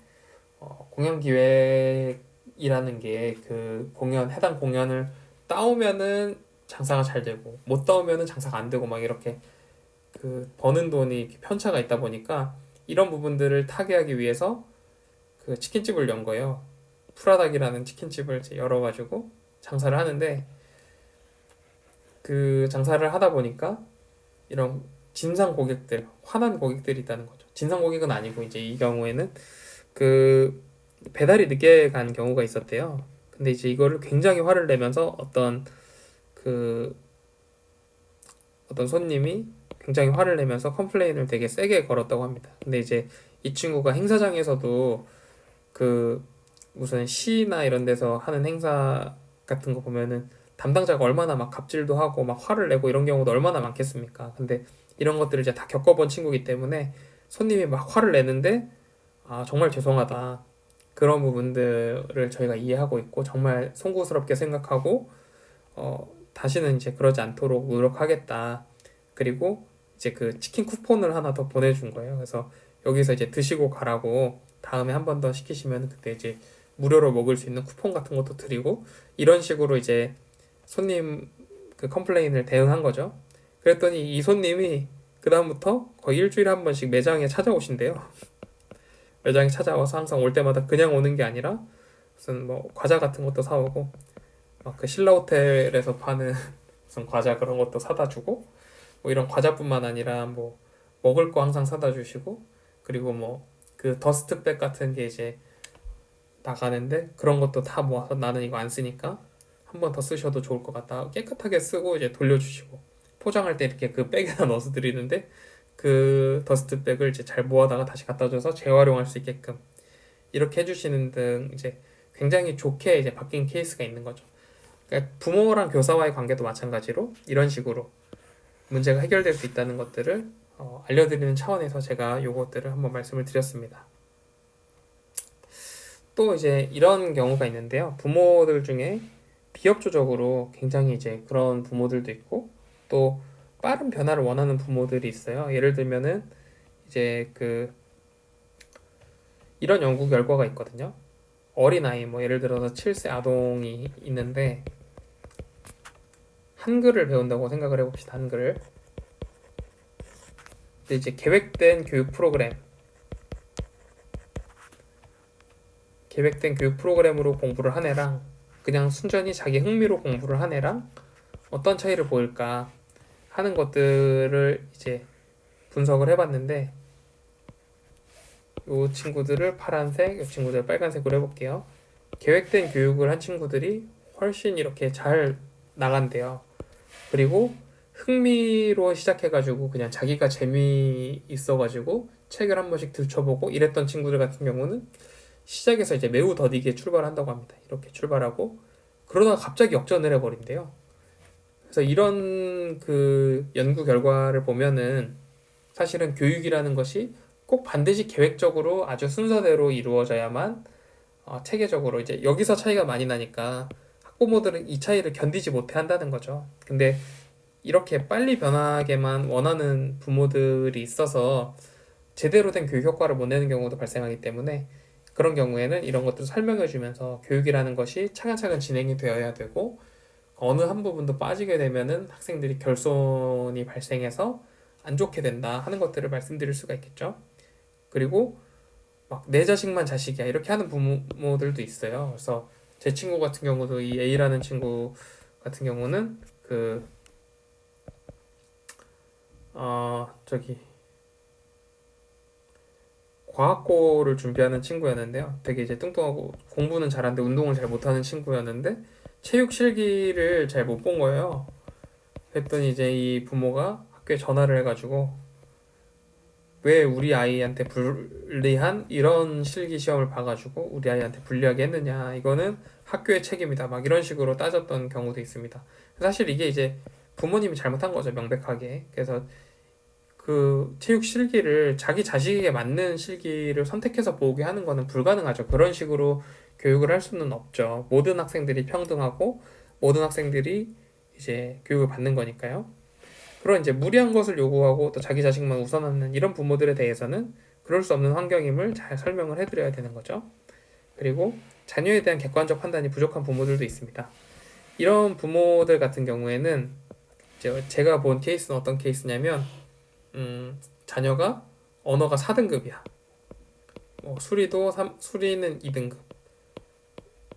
공연 기획이라는 게 그 해당 공연을 따오면은 장사가 잘 되고 못 따오면은 장사가 안 되고 막 이렇게 그 버는 돈이 이렇게 편차가 있다 보니까 이런 부분들을 타개하기 위해서 그 치킨집을 연 거예요. 프라닭이라는 치킨집을 이제 열어가지고 장사를 하는데 그 장사를 하다 보니까 이런 진상 고객들, 화난 고객들이 있다는 거죠. 진상 고객은 아니고 이제 이 경우에는 그 배달이 늦게 간 경우가 있었대요. 근데 이제 이거를 굉장히 화를 내면서 그 어떤 손님이 굉장히 화를 내면서 컴플레인을 되게 세게 걸었다고 합니다. 근데 이제 이 친구가 행사장에서도 그 무슨 시나 이런 데서 하는 행사 같은 거 보면은 담당자가 얼마나 막 갑질도 하고 막 화를 내고 이런 경우도 얼마나 많겠습니까? 근데 이런 것들을 이제 다 겪어본 친구이기 때문에 손님이 막 화를 내는데 정말 죄송하다. 그런 부분들을 저희가 이해하고 있고 정말 송구스럽게 생각하고 다시는 이제 그러지 않도록 노력하겠다. 그리고 이제 그 치킨 쿠폰을 하나 더 보내준 거예요. 그래서 여기서 이제 드시고 가라고 다음에 한 번 더 시키시면 그때 이제 무료로 먹을 수 있는 쿠폰 같은 것도 드리고 이런 식으로 이제 손님 그 컴플레인을 대응한 거죠. 그랬더니 이 손님이 그다음부터 거의 일주일에 한 번씩 매장에 찾아오신대요. 매장에 찾아와서 항상 올 때마다 그냥 오는 게 아니라 무슨 뭐 과자 같은 것도 사오고 막 그 신라 호텔에서 파는 무슨 과자 그런 것도 사다 주고 뭐 이런 과자뿐만 아니라 뭐 먹을 거 항상 사다 주시고 그리고 뭐 그 더스트백 같은 게 이제 나가는데 그런 것도 다 모아서 나는 이거 안 쓰니까 한 번 더 쓰셔도 좋을 것 같다 깨끗하게 쓰고 이제 돌려주시고 포장할 때 이렇게 그 백에다 넣어서 드리는데 그 더스트백을 이제 잘 모아다가 다시 갖다 줘서 재활용할 수 있게끔 이렇게 해주시는 등 이제 굉장히 좋게 이제 바뀐 케이스가 있는 거죠. 그러니까 부모랑 교사와의 관계도 마찬가지로 이런 식으로 문제가 해결될 수 있다는 것들을 알려드리는 차원에서 제가 요것들을 한번 말씀을 드렸습니다. 또 이제 이런 경우가 있는데요. 부모들 중에 비협조적으로 굉장히 이제 그런 부모들도 있고 또 빠른 변화를 원하는 부모들이 있어요. 예를 들면은 이제 이런 연구 결과가 있거든요. 어린아이 뭐 예를 들어서 7세 아동이 있는데 한글을 배운다고 생각을 해봅시다. 한글을. 근데 이제 계획된 교육 프로그램으로 공부를 한 애랑 그냥 순전히 자기 흥미로 공부를 한 애랑 어떤 차이를 보일까 하는 것들을 이제 분석을 해봤는데 이 친구들을 파란색, 이 친구들을 빨간색으로 해볼게요. 계획된 교육을 한 친구들이 훨씬 이렇게 잘 나간대요. 그리고 흥미로 시작해가지고 그냥 자기가 재미있어가지고 책을 한 번씩 들춰보고 이랬던 친구들 같은 경우는 시작에서 이제 매우 더디게 출발한다고 합니다. 이렇게 출발하고 그러다가 갑자기 역전을 해버린대요. 그래서 이런 연구 결과를 보면은 사실은 교육이라는 것이 꼭 반드시 계획적으로 아주 순서대로 이루어져야만 체계적으로 이제 여기서 차이가 많이 나니까 학부모들은 이 차이를 견디지 못해 한다는 거죠. 근데 이렇게 빨리 변하게만 원하는 부모들이 있어서 제대로 된 교육 효과를 못 내는 경우도 발생하기 때문에 그런 경우에는 이런 것들을 설명해 주면서 교육이라는 것이 차근차근 진행이 되어야 되고 어느 한 부분도 빠지게 되면은 학생들이 결손이 발생해서 안 좋게 된다 하는 것들을 말씀드릴 수가 있겠죠. 그리고 막 내 자식만 자식이야 이렇게 하는 부모들도 있어요. 그래서 제 친구 같은 경우도 이 A라는 친구 같은 경우는 저기 과학고를 준비하는 친구였는데요. 되게 이제 뚱뚱하고 공부는 잘하는데 운동을 잘 못하는 친구였는데 체육 실기를 잘 못 본 거예요. 그랬더니 이제 이 부모가 학교에 전화를 해가지고 왜 우리 아이한테 불리한 이런 실기 시험을 봐가지고 우리 아이한테 불리하게 했느냐 이거는 학교의 책임이다 막 이런 식으로 따졌던 경우도 있습니다. 사실 이게 이제 부모님이 잘못한 거죠 명백하게. 그래서 체육 실기를 자기 자식에게 맞는 실기를 선택해서 보게 하는 거는 불가능하죠. 그런 식으로 교육을 할 수는 없죠. 모든 학생들이 평등하고 모든 학생들이 이제 교육을 받는 거니까요. 그런 이제 무리한 것을 요구하고 또 자기 자식만 우선하는 이런 부모들에 대해서는 그럴 수 없는 환경임을 잘 설명을 해드려야 되는 거죠. 그리고 자녀에 대한 객관적 판단이 부족한 부모들도 있습니다. 이런 부모들 같은 경우에는 이제 제가 본 케이스는 어떤 케이스냐면 자녀가 언어가 4등급이야. 수리는 2등급,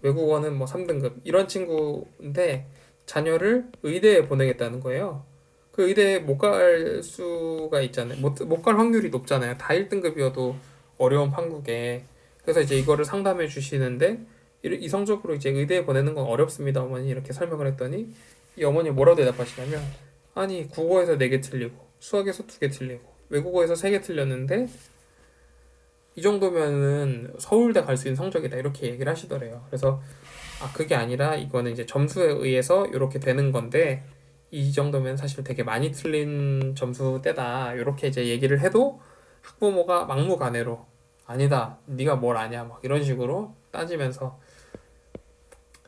외국어는 뭐 3등급 이런 친구인데 자녀를 의대에 보내겠다는 거예요. 그 의대에 못 갈 수가 있잖아요. 못 갈 확률이 높잖아요. 다 1등급이어도 어려운 판국에. 그래서 이제 이거를 상담해 주시는데 이성적으로 이제 의대에 보내는 건 어렵습니다, 어머니 이렇게 설명을 했더니 이 어머니 뭐라고 대답하시냐면 아니 국어에서 4개 틀리고 수학에서 2개 틀리고 외국어에서 3개 틀렸는데 이 정도면은 서울대 갈 수 있는 성적이다 이렇게 얘기를 하시더래요. 그래서 그게 아니라 이거는 이제 점수에 의해서 이렇게 되는 건데 이 정도면 사실 되게 많이 틀린 점수대다 이렇게 이제 얘기를 해도 학부모가 막무가내로 아니다 네가 뭘 아냐 막 이런 식으로 따지면서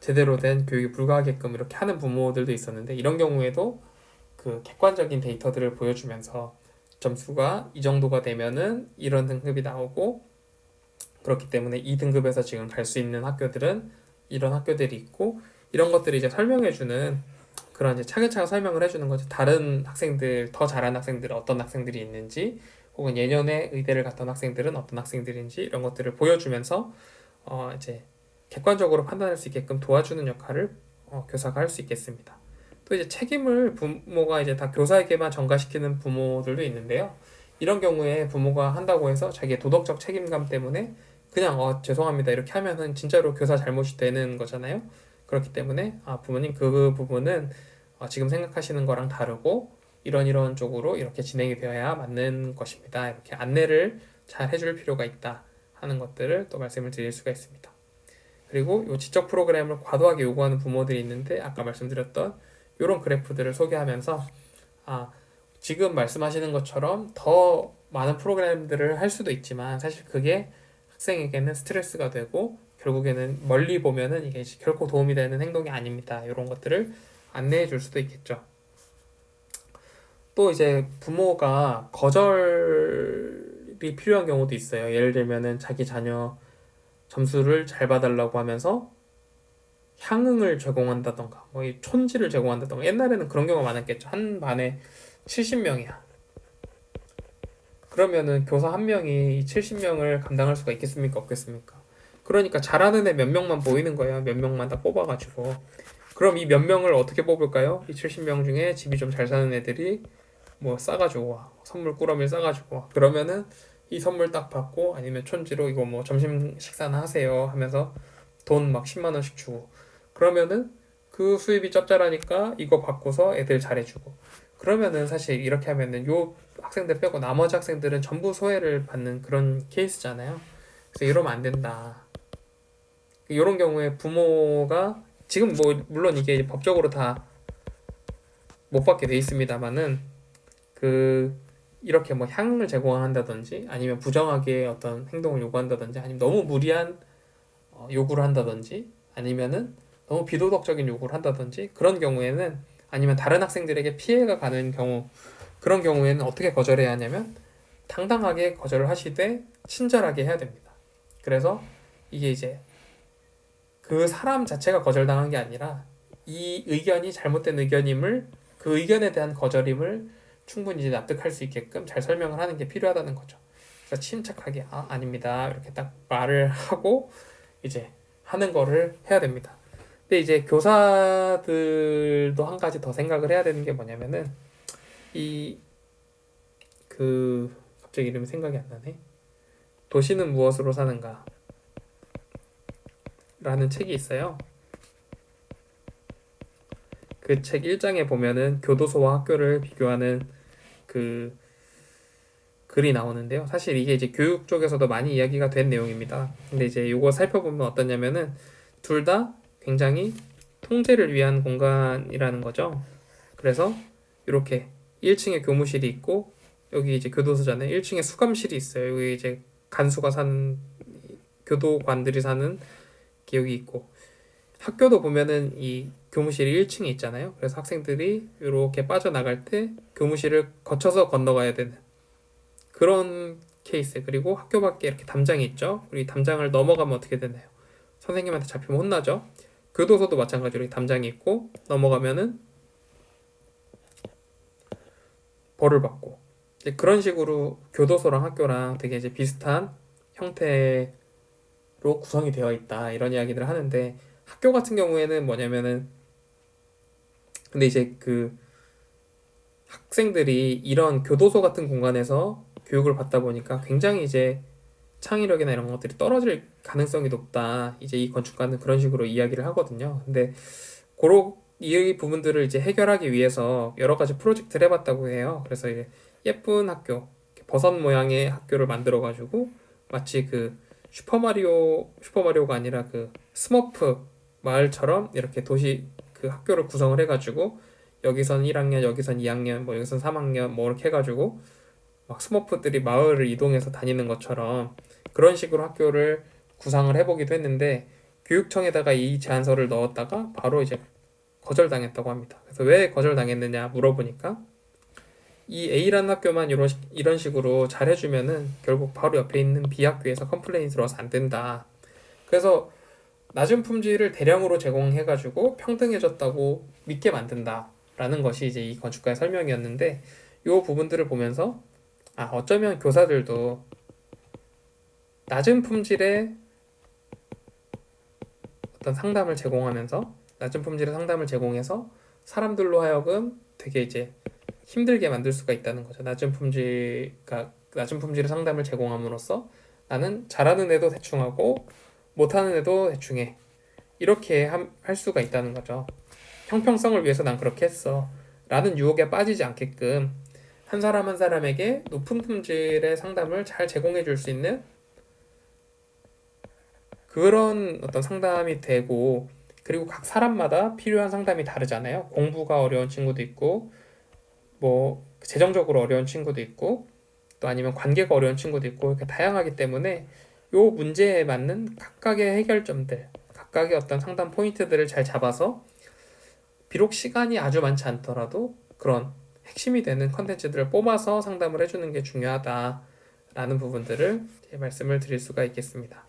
제대로 된 교육이 불가하게끔 이렇게 하는 부모들도 있었는데 이런 경우에도 객관적인 데이터들을 보여주면서 점수가 이 정도가 되면은 이런 등급이 나오고 그렇기 때문에 이 등급에서 지금 갈 수 있는 학교들은 이런 학교들이 있고 이런 것들을 이제 설명해주는 그런 이제 차근차근 설명을 해주는 거죠. 다른 학생들 더 잘하는 학생들은 어떤 학생들이 있는지 혹은 예년에 의대를 갔던 학생들은 어떤 학생들인지 이런 것들을 보여주면서 이제 객관적으로 판단할 수 있게끔 도와주는 역할을 교사가 할 수 있겠습니다. 또 이제 책임을 부모가 이제 다 교사에게만 전가시키는 부모들도 있는데요. 이런 경우에 부모가 한다고 해서 자기의 도덕적 책임감 때문에 그냥 죄송합니다 이렇게 하면은 진짜로 교사 잘못이 되는 거잖아요. 그렇기 때문에 부모님 그 부분은 지금 생각하시는 거랑 다르고 이런 쪽으로 이렇게 진행이 되어야 맞는 것입니다. 이렇게 안내를 잘 해줄 필요가 있다 하는 것들을 또 말씀을 드릴 수가 있습니다. 그리고 이 지적 프로그램을 과도하게 요구하는 부모들이 있는데 아까 말씀드렸던 이런 그래프들을 소개하면서 지금 말씀하시는 것처럼 더 많은 프로그램들을 할 수도 있지만 사실 그게 학생에게는 스트레스가 되고 결국에는 멀리 보면은 이게 결코 도움이 되는 행동이 아닙니다. 이런 것들을 안내해 줄 수도 있겠죠. 또 이제 부모가 거절이 필요한 경우도 있어요. 예를 들면은 자기 자녀 점수를 잘 봐달라고 하면서 향응을 제공한다던가 뭐 이 촌지를 제공한다던가 옛날에는 그런 경우가 많았겠죠. 한 반에 70명이야. 그러면은 교사 한 명이 이 70명을 감당할 수가 있겠습니까? 없겠습니까? 그러니까 잘하는 애 몇 명만 보이는 거예요. 몇 명만 다 뽑아가지고. 그럼 이 몇 명을 어떻게 뽑을까요? 이 70명 중에 집이 좀 잘 사는 애들이 뭐 싸가지고 와. 선물 꾸러미를 싸가지고 와. 그러면은 이 선물 딱 받고 아니면 촌지로 이거 뭐 점심 식사나 하세요 하면서 돈 막 10만 원씩 주고 그러면은 그 수입이 짭짤하니까 이거 받고서 애들 잘해주고 그러면은 사실 이렇게 하면은 요 학생들 빼고 나머지 학생들은 전부 소외를 받는 그런 케이스잖아요. 그래서 이러면 안 된다. 이런 경우에 부모가 지금 뭐 물론 이게 법적으로 다 못 받게 돼 있습니다만은 그 이렇게 뭐 향을 제공한다든지 아니면 부정하게 어떤 행동을 요구한다든지 아니면 너무 무리한 요구를 한다든지 아니면은 너무 비도덕적인 요구를 한다든지 그런 경우에는 아니면 다른 학생들에게 피해가 가는 경우 그런 경우에는 어떻게 거절해야 하냐면 당당하게 거절을 하시되 친절하게 해야 됩니다. 그래서 이게 이제 그 사람 자체가 거절당한 게 아니라 이 의견이 잘못된 의견임을 그 의견에 대한 거절임을 충분히 이제 납득할 수 있게끔 잘 설명을 하는 게 필요하다는 거죠. 그래서 침착하게 아닙니다 이렇게 딱 말을 하고 이제 하는 거를 해야 됩니다. 근데 이제 교사들도 한 가지 더 생각을 해야 되는 게 뭐냐면은 이 갑자기 이름이 생각이 안 나네. 도시는 무엇으로 사는가 라는 책이 있어요. 그 책 1장에 보면은 교도소와 학교를 비교하는 그 글이 나오는데요. 사실 이게 이제 교육 쪽에서도 많이 이야기가 된 내용입니다. 근데 이제 이거 살펴보면 어떠냐면은 둘 다 굉장히 통제를 위한 공간이라는 거죠. 그래서 이렇게 1층에 교무실이 있고 여기 이제 교도소잖아요. 1층에 수감실이 있어요. 여기 이제 간수가 사는 교도관들이 사는 기억이 있고 학교도 보면은 이 교무실이 1층에 있잖아요. 그래서 학생들이 이렇게 빠져나갈 때 교무실을 거쳐서 건너가야 되는 그런 케이스. 그리고 학교 밖에 이렇게 담장이 있죠. 우리 담장을 넘어가면 어떻게 되나요? 선생님한테 잡히면 혼나죠. 교도소도 마찬가지로 이렇게 담장이 있고 넘어가면은 벌을 받고 이제 그런 식으로 교도소랑 학교랑 되게 이제 비슷한 형태로 구성이 되어 있다 이런 이야기들을 하는데 학교 같은 경우에는 뭐냐면은 근데 이제 그 학생들이 이런 교도소 같은 공간에서 교육을 받다 보니까 굉장히 이제 창의력이나 이런 것들이 떨어질 가능성이 높다. 이제 이 건축가는 그런 식으로 이야기를 하거든요. 근데 그런 이 부분들을 이제 해결하기 위해서 여러 가지 프로젝트를 해봤다고 해요. 그래서 이제 예쁜 학교, 버섯 모양의 학교를 만들어 가지고 마치 그 슈퍼마리오가 아니라 그 스머프 마을처럼 이렇게 도시 그 학교를 구성을 해가지고 여기선 1학년, 여기선 2학년, 뭐 여기선 3학년 뭐 이렇게 해가지고 막 스머프들이 마을을 이동해서 다니는 것처럼 그런 식으로 학교를 구상을 해보기도 했는데 교육청에다가 이 제안서를 넣었다가 바로 이제 거절당했다고 합니다. 그래서 왜 거절당했느냐 물어보니까 이 A라는 학교만 이런 식으로 잘 해주면은 결국 바로 옆에 있는 B 학교에서 컴플레인이 들어와서 안 된다. 그래서 낮은 품질을 대량으로 제공해가지고 평등해졌다고 믿게 만든다라는 것이 이제 이 건축가의 설명이었는데 이 부분들을 보면서 어쩌면 교사들도 낮은 품질의 어떤 상담을 제공하면서 낮은 품질의 상담을 제공해서 사람들로 하여금 되게 이제 힘들게 만들 수가 있다는 거죠. 낮은 품질의 상담을 제공함으로써 나는 잘하는 애도 대충 하고 못하는 애도 대충 해. 이렇게 할 수가 있다는 거죠. 형평성을 위해서 난 그렇게 했어. 라는 유혹에 빠지지 않게끔 한 사람 한 사람에게 높은 품질의 상담을 잘 제공해 줄 수 있는 그런 어떤 상담이 되고, 그리고 각 사람마다 필요한 상담이 다르잖아요. 공부가 어려운 친구도 있고, 뭐 재정적으로 어려운 친구도 있고, 또 아니면 관계가 어려운 친구도 있고, 이렇게 다양하기 때문에 요 문제에 맞는 각각의 해결점들, 각각의 어떤 상담 포인트들을 잘 잡아서 비록 시간이 아주 많지 않더라도 그런 핵심이 되는 컨텐츠들을 뽑아서 상담을 해주는 게 중요하다라는 부분들을 말씀을 드릴 수가 있겠습니다.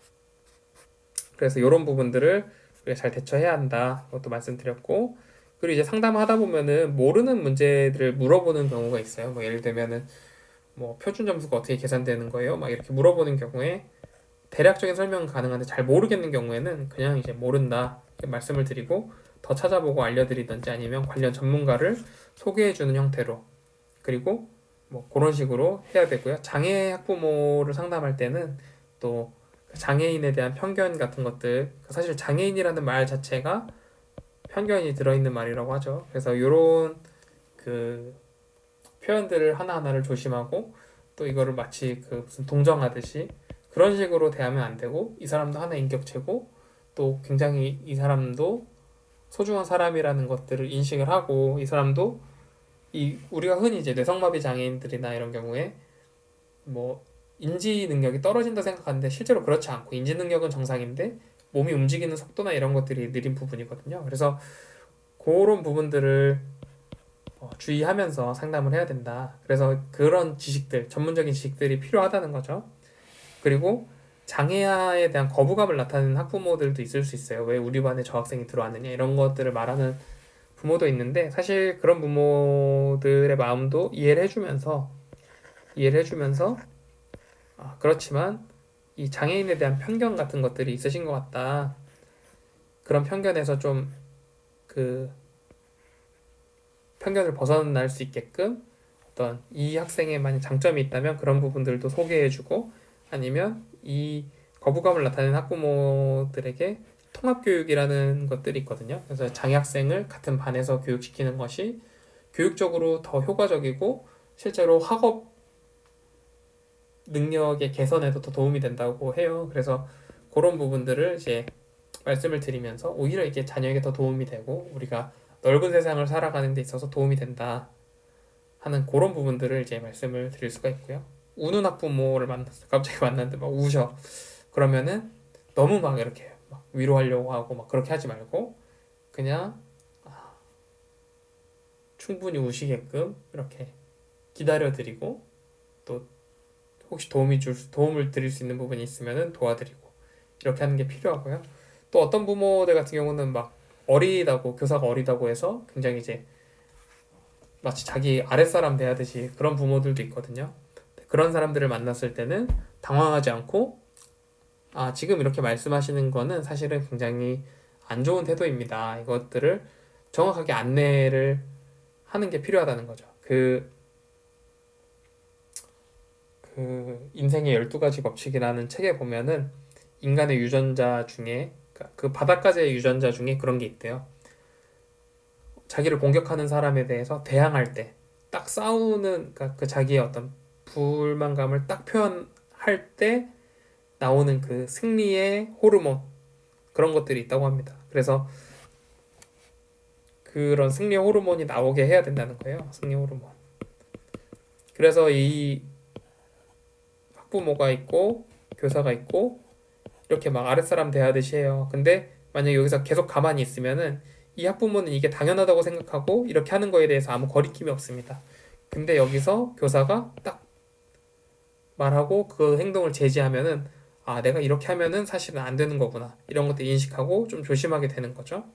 그래서 이런 부분들을 우리가 잘 대처해야 한다. 그것도 말씀드렸고, 그리고 이제 상담하다 보면은 모르는 문제들을 물어보는 경우가 있어요. 뭐 예를 들면은 뭐 표준 점수가 어떻게 계산되는 거예요? 막 이렇게 물어보는 경우에 대략적인 설명은 가능한데 잘 모르겠는 경우에는 그냥 이제 모른다 이렇게 말씀을 드리고 더 찾아보고 알려드리든지 아니면 관련 전문가를 소개해주는 형태로, 그리고 뭐 그런 식으로 해야 되고요. 장애 학부모를 상담할 때는 또 장애인에 대한 편견 같은 것들, 사실 장애인이라는 말 자체가 편견이 들어있는 말이라고 하죠. 그래서 이런 그 표현들을 하나하나를 조심하고, 또 이거를 마치 그 무슨 동정하듯이 그런 식으로 대하면 안 되고, 이 사람도 하나의 인격체고 또 굉장히 이 사람도 소중한 사람이라는 것들을 인식을 하고, 이 사람도 이 우리가 흔히 이제 뇌성마비 장애인들이나 이런 경우에 뭐 인지 능력이 떨어진다 생각하는데 실제로 그렇지 않고, 인지 능력은 정상인데 몸이 움직이는 속도나 이런 것들이 느린 부분이거든요. 그래서 그런 부분들을 주의하면서 상담을 해야 된다. 그래서 그런 지식들, 전문적인 지식들이 필요하다는 거죠. 그리고 장애아에 대한 거부감을 나타내는 학부모들도 있을 수 있어요. 왜 우리 반에 저 학생이 들어왔느냐 이런 것들을 말하는 부모도 있는데, 사실 그런 부모들의 마음도 이해를 해주면서 그렇지만 이 장애인에 대한 편견 같은 것들이 있으신 것 같다. 그런 편견에서 좀 그 편견을 벗어날 수 있게끔 어떤 이 학생의 만약 장점이 있다면 그런 부분들도 소개해주고, 아니면 이 거부감을 나타내는 학부모들에게 통합교육이라는 것들이 있거든요. 그래서 장애 학생을 같은 반에서 교육시키는 것이 교육적으로 더 효과적이고 실제로 학업 능력의 개선에도 더 도움이 된다고 해요. 그래서 그런 부분들을 이제 말씀을 드리면서 오히려 이게 자녀에게 더 도움이 되고 우리가 넓은 세상을 살아가는 데 있어서 도움이 된다 하는 그런 부분들을 이제 말씀을 드릴 수가 있고요. 우는 학부모를 만났어. 갑자기 만났는데 막 우셔. 그러면은 너무 막 이렇게 막 위로하려고 하고 막 그렇게 하지 말고, 그냥 충분히 우시게끔 이렇게 기다려드리고, 또 혹시 도움을 드릴 수 있는 부분이 있으면은 도와드리고, 이렇게 하는 게 필요하고요. 또 어떤 부모들 같은 경우는 막 어리다고, 교사가 어리다고 해서 굉장히 이제 마치 자기 아랫사람 대하듯이 그런 부모들도 있거든요. 그런 사람들을 만났을 때는 당황하지 않고, 지금 이렇게 말씀하시는 거는 사실은 굉장히 안 좋은 태도입니다. 이것들을 정확하게 안내를 하는 게 필요하다는 거죠. 그 인생의 12가지 법칙이라는 책에 보면은 인간의 유전자 중에, 그 바닷가재의 유전자 중에 그런 게 있대요. 자기를 공격하는 사람에 대해서 대항할 때, 딱 싸우는, 그러니까 그 자기의 어떤 불만감을 딱 표현할 때 나오는 그 승리의 호르몬, 그런 것들이 있다고 합니다. 그래서 그런 승리 호르몬이 나오게 해야 된다는 거예요. 승리 호르몬. 그래서 이 학부모가 있고 교사가 있고 이렇게 막 아랫사람 대하듯이 해요. 근데 만약에 여기서 계속 가만히 있으면은 이 학부모는 이게 당연하다고 생각하고 이렇게 하는 거에 대해서 아무 거리낌이 없습니다. 근데 여기서 교사가 딱 말하고 그 행동을 제지하면은 내가 이렇게 하면은 사실은 안 되는 거구나. 이런 것들 인식하고 좀 조심하게 되는 거죠.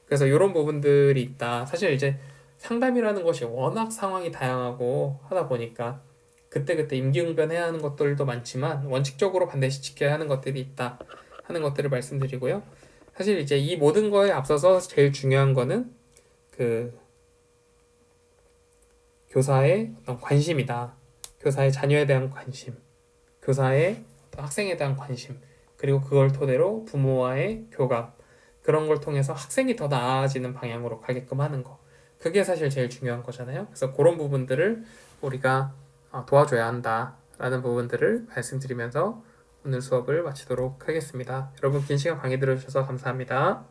그래서 이런 부분들이 있다. 사실 이제 상담이라는 것이 워낙 상황이 다양하고 하다 보니까 그때그때 임기응변해야 하는 것들도 많지만 원칙적으로 반드시 지켜야 하는 것들이 있다 하는 것들을 말씀드리고요. 사실 이제 이 모든 거에 앞서서 제일 중요한 거는 그 교사의 어떤 관심이다. 교사의 자녀에 대한 관심, 교사의 학생에 대한 관심, 그리고 그걸 토대로 부모와의 교감, 그런 걸 통해서 학생이 더 나아지는 방향으로 가게끔 하는 거. 그게 사실 제일 중요한 거잖아요. 그래서 그런 부분들을 우리가 도와줘야 한다라는 부분들을 말씀드리면서 오늘 수업을 마치도록 하겠습니다. 여러분 긴 시간 강의 들어주셔서 감사합니다.